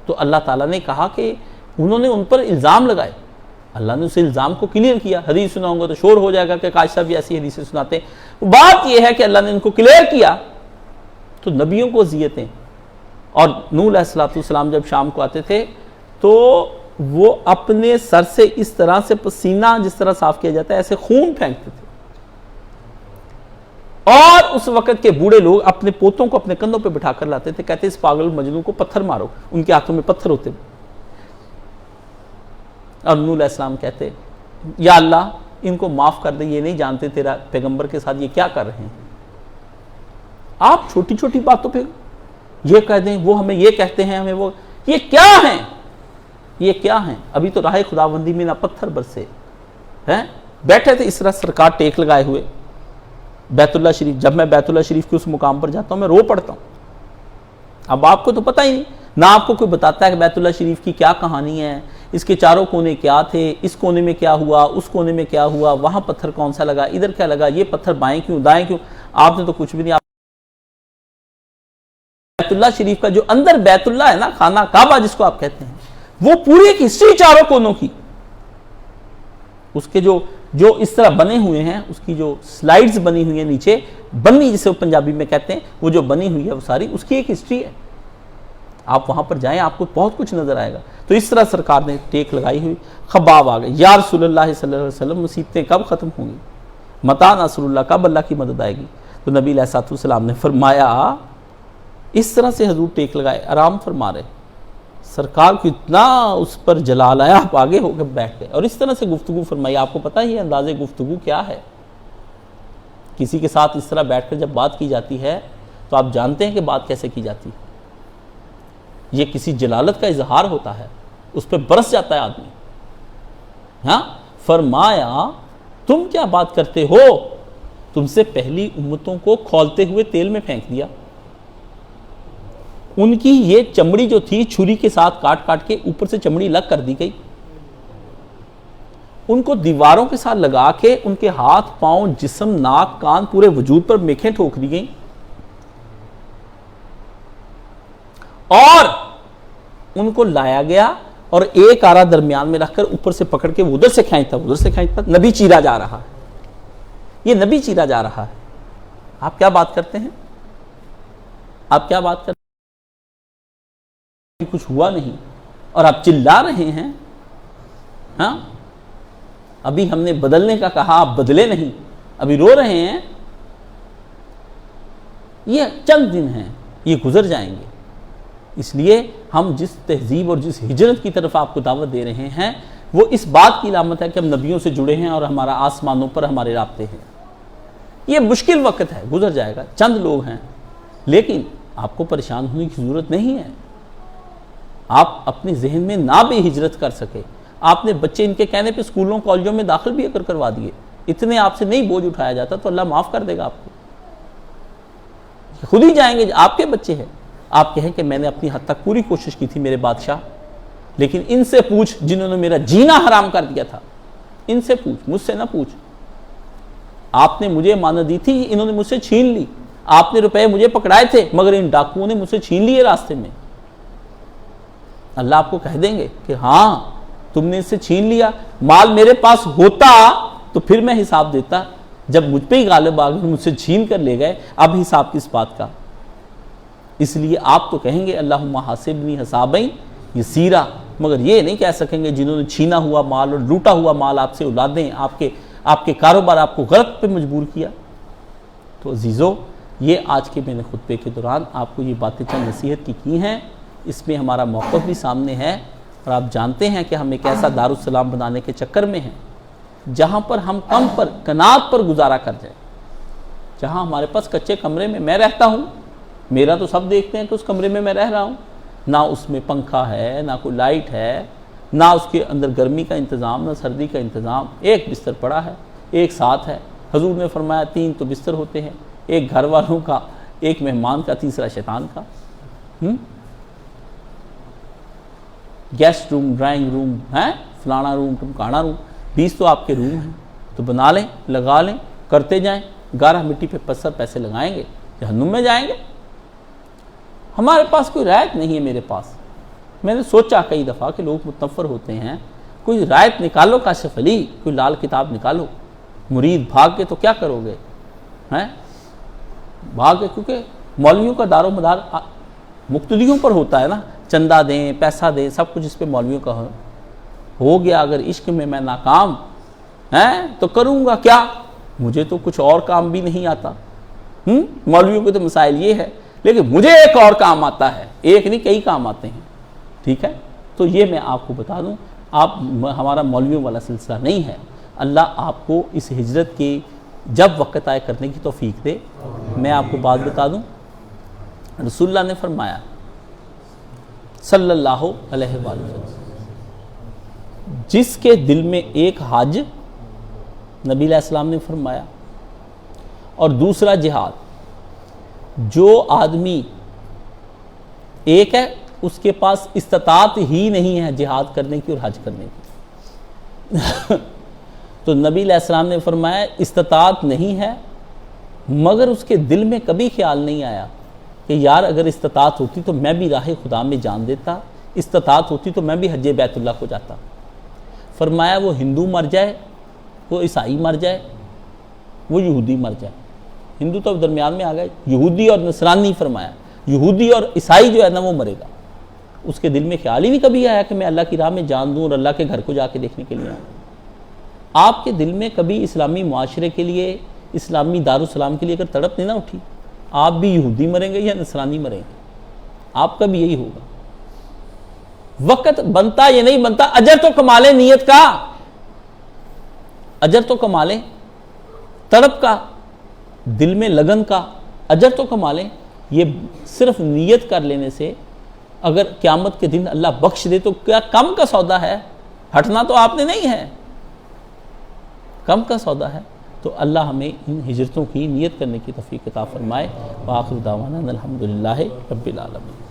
تو اللہ تعالیٰ نے کہا کہ انہوں نے ان پر الزام لگائے، اللہ نے اس الزام کو کلیئر کیا۔ حدیث سناؤں گا تو شور ہو جائے گا کہ کاش صاحب بھی ایسی حدیثیں سناتے ہیں۔ بات یہ ہے کہ اللہ نے ان کو کلیئر کیا تو نبیوں کو اذیتیں۔ اور نوح علیہ السلام جب شام کو آتے تھے تو وہ اپنے سر سے اس طرح سے پسینہ جس طرح صاف کیا جاتا ہے ایسے خون پھینکتے تھے، اور اس وقت کے بوڑھے لوگ اپنے پوتوں کو اپنے کندھوں پہ بٹھا کر لاتے تھے، کہتے اس پاگل مجنون کو پتھر مارو، ان کے ہاتھوں میں پتھر ہوتے۔ اور نوح علیہ السلام کہتے یا اللہ ان کو معاف کر دے، یہ نہیں جانتے تیرا پیغمبر کے ساتھ یہ کیا کر رہے ہیں۔ آپ چھوٹی چھوٹی باتوں پہ یہ کہہ دیں، وہ ہمیں یہ کہتے ہیں، ہمیں وہ، یہ کیا ہیں، یہ کیا ہیں؟ ابھی تو راہ خداوندی میں نہ پتھر برسے ہیں۔ بیٹھے تھے اس طرح سرکار ٹیک لگائے ہوئے بیت اللہ شریف۔ جب میں بیت اللہ شریف کے اس مقام پر جاتا ہوں میں رو پڑتا ہوں۔ اب آپ کو تو پتہ ہی نہیں، نہ آپ کو کوئی بتاتا ہے کہ بیت اللہ شریف کی کیا کہانی ہے، اس کے چاروں کونے کیا تھے، اس کونے میں کیا ہوا، اس کونے میں کیا ہوا، وہاں پتھر کون سا لگا، ادھر کیا لگا، یہ پتھر بائیں کیوں دائیں کیوں، آپ نے تو کچھ بھی نہیں۔ بیت اللہ شریف کا جو اندر بیت اللہ ہے نا، خانہ کعبہ جس کو آپ کہتے ہیں، وہ پوری ایک ہسٹری چاروں کونوں کی، اس کے جو اس طرح بنے ہوئے ہیں، اس کی جو سلائیڈز بنی ہوئی ہیں نیچے، بنی جسے وہ پنجابی میں کہتے ہیں، وہ جو بنی ہوئی ہے وہ ساری اس کی ایک ہسٹری ہے۔ آپ وہاں پر جائیں آپ کو بہت کچھ نظر آئے گا۔ تو اس طرح سرکار نے ٹیک لگائی ہوئی، خباب آ گئے، یا رسول اللہ صلی اللہ علیہ وسلم مصیبتیں کب ختم ہوں گی، متی نصر اللہ، کب اللہ کی مدد آئے گی؟ تو نبی علیہ السلام نے فرمایا، اس طرح سے حضور ٹیک لگائے، آرام فرما رہے، سرکار کو اتنا اس پر جلال آیا، آپ آگے ہو کے بیٹھ گئے اور اس طرح سے گفتگو فرمائی۔ آپ کو پتہ ہی ہے انداز گفتگو کیا ہے، کسی کے ساتھ اس طرح بیٹھ کر جب بات کی جاتی ہے تو آپ جانتے ہیں کہ بات کیسے کی جاتی ہے، یہ کسی جلالت کا اظہار ہوتا ہے، اس پہ برس جاتا ہے آدمی۔ ہاں، فرمایا تم کیا بات کرتے ہو، تم سے پہلی امتوں کو کھولتے ہوئے تیل میں پھینک دیا، ان کی یہ چمڑی جو تھی چھری کے ساتھ کاٹ کاٹ کے اوپر سے چمڑی الگ کر دی گئی، ان کو دیواروں کے ساتھ لگا کے ان کے ہاتھ پاؤں جسم ناک کان پورے وجود پر میکھیں ٹھوک دی گئیں، اور ان کو لایا گیا اور ایک آرا درمیان میں رکھ کر اوپر سے پکڑ کے ادھر سے کھینچتا ادھر سے کھینچتا، نبی چیرا جا رہا ہے، یہ نبی چیرا جا رہا ہے۔ آپ کیا بات کرتے ہیں، آپ کیا بات کرتے ہیں، کچھ ہوا نہیں اور آپ چلا رہے ہیں۔ ہاں، ابھی ہم نے بدلنے کا کہا، آپ بدلے نہیں، ابھی رو رہے ہیں۔ یہ چند دن ہیں، یہ گزر جائیں گے، اس لیے ہم جس تہذیب اور جس ہجرت کی طرف آپ کو دعوت دے رہے ہیں وہ اس بات کی علامت ہے کہ ہم نبیوں سے جڑے ہیں اور ہمارا آسمانوں پر ہمارے رابطے ہیں۔ یہ مشکل وقت ہے، گزر جائے گا، چند لوگ ہیں، لیکن آپ کو پریشان ہونے کی ضرورت نہیں ہے۔ آپ اپنے ذہن میں نہ بھی ہجرت کر سکے، آپ نے بچے ان کے کہنے پہ اسکولوں کالجوں میں داخل بھی اگر کروا دیے، اتنے آپ سے نہیں بوجھ اٹھایا جاتا تو اللہ معاف کر دے گا آپ کو، خود ہی جائیں گے، آپ کے بچے ہیں۔ آپ کہیں کہ میں نے اپنی حد تک پوری کوشش کی تھی میرے بادشاہ، لیکن ان سے پوچھ جنہوں نے میرا جینا حرام کر دیا تھا، ان سے پوچھ، مجھ سے نہ پوچھ۔ آپ نے مجھے امانت دی تھی، انہوں نے مجھ سے چھین لی، آپ نے روپے مجھے پکڑائے تھے مگر ان ڈاکوؤں نے مجھ سے چھین لیے راستے میں۔ اللہ آپ کو کہہ دیں گے کہ ہاں تم نے اس سے چھین لیا. مال میرے پاس ہوتا تو پھر میں حساب دیتا, جب مجھ پہ ہی غالب آ گئے, مجھ سے چھین کر لے گئے, اب حساب کس بات کا. اس لیے آپ تو کہیں گے اللہم حاسبنی حسابا یسیرا, مگر یہ نہیں کہہ سکیں گے جنہوں نے چھینا ہوا مال اور لوٹا ہوا مال آپ سے اولادیں, آپ کے کاروبار آپ کو غلط پہ مجبور کیا. تو عزیزو, یہ آج کے میں نے خطبے کے دوران آپ کو یہ باتیں چند نصیحت کی ہیں. اس میں ہمارا موقف بھی سامنے ہے, اور آپ جانتے ہیں کہ ہم ایک ایسا دارالسلام بنانے کے چکر میں ہیں جہاں پر ہم کم پر کنات پر گزارا کر جائیں. جہاں ہمارے پاس کچے کمرے میں میں رہتا ہوں, میرا تو سب دیکھتے ہیں کہ اس کمرے میں رہ رہا ہوں, نہ اس میں پنکھا ہے, نہ کوئی لائٹ ہے, نہ اس کے اندر گرمی کا انتظام, نہ سردی کا انتظام, ایک بستر پڑا ہے, ایک ساتھ ہے. حضور نے فرمایا 3 تو بستر ہوتے ہیں, ایک گھر والوں کا, ایک مہمان کا, تیسرا شیطان کا. گیسٹ روم, ڈرائنگ روم ہے, فلانا روم, ٹمکانا روم, 20 تو آپ کے روم ہیں. تو بنا لیں, لگا لیں, کرتے جائیں. گارہ مٹی پہ پسر پیسے لگائیں گے, جہنم میں جائیں گے. ہمارے پاس کوئی رعایت نہیں ہے. میرے پاس, میں نے سوچا کئی دفعہ کہ لوگ متنفر ہوتے ہیں, کوئی رعایت نکالو کاشف علی, کوئی لال کتاب نکالو. مرید بھاگ کے تو کیا کرو گے, ہیں بھاگ کے, کیونکہ مولویوں کا دار و مدار مقتدیوں پر ہوتا ہے نا. چندہ دیں, پیسہ دیں, سب کچھ اس پہ مولویوں کا ہو گیا. اگر عشق میں میں ناکام ہیں تو کروں گا کیا, مجھے تو کچھ اور کام بھی نہیں آتا. مولویوں کے تو مسائل یہ ہے, لیکن مجھے ایک اور کام آتا ہے, ایک نہیں کئی کام آتے ہیں. ٹھیک ہے, تو یہ میں آپ کو بتا دوں, ہمارا مولویوں والا سلسلہ نہیں ہے. اللہ آپ کو اس ہجرت کی جب وقت آئے کرنے کی توفیق دے. میں آپ کو بات بتا دوں, رسول اللہ نے فرمایا صلی اللہ علیہ وآلہ وسلم, جس کے دل میں ایک حج, نبی علیہ السلام نے فرمایا, اور دوسرا جہاد, جو آدمی ایک ہے اس کے پاس استطاعت ہی نہیں ہے جہاد کرنے کی اور حج کرنے کی. تو نبی علیہ السلام نے فرمایا استطاعت نہیں ہے, مگر اس کے دل میں کبھی خیال نہیں آیا کہ یار اگر استطاعت ہوتی تو میں بھی راہ خدا میں جان دیتا, استطاعت ہوتی تو میں بھی حج بیت اللہ کو جاتا. فرمایا وہ ہندو مر جائے, وہ عیسائی مر جائے, وہ یہودی مر جائے. ہندو تو درمیان میں آ گئے, یہودی اور نصرانی فرمایا, یہودی اور عیسائی جو ہے نا وہ مرے گا. اس کے دل میں خیال ہی نہیں کبھی آیا کہ میں اللہ کی راہ میں جان دوں اور اللہ کے گھر کو جا کے دیکھنے کے لیے آؤں. آپ کے دل میں کبھی اسلامی معاشرے کے لیے, اسلامی دارالسلام کے لیے اگر تڑپ نہیں نہ اٹھی, آپ بھی یہودی مریں گے یا نصرانی مریں گے, آپ کا بھی یہی ہوگا. وقت بنتا یہ نہیں بنتا, اجر تو کما لیں نیت کا, اجر تو کما لیں, تڑپ کا, دل میں لگن کا اجر تو کما لیں. یہ صرف نیت کر لینے سے اگر قیامت کے دن اللہ بخش دے تو کیا کم کا سودا ہے, ہٹنا تو آپ نے نہیں ہے, کم کا سودا ہے. تو اللہ ہمیں ان ہجرتوں کی نیت کرنے کی توفیق عطا فرمائے. وآخر دعوانا الحمدللہ رب العالمین.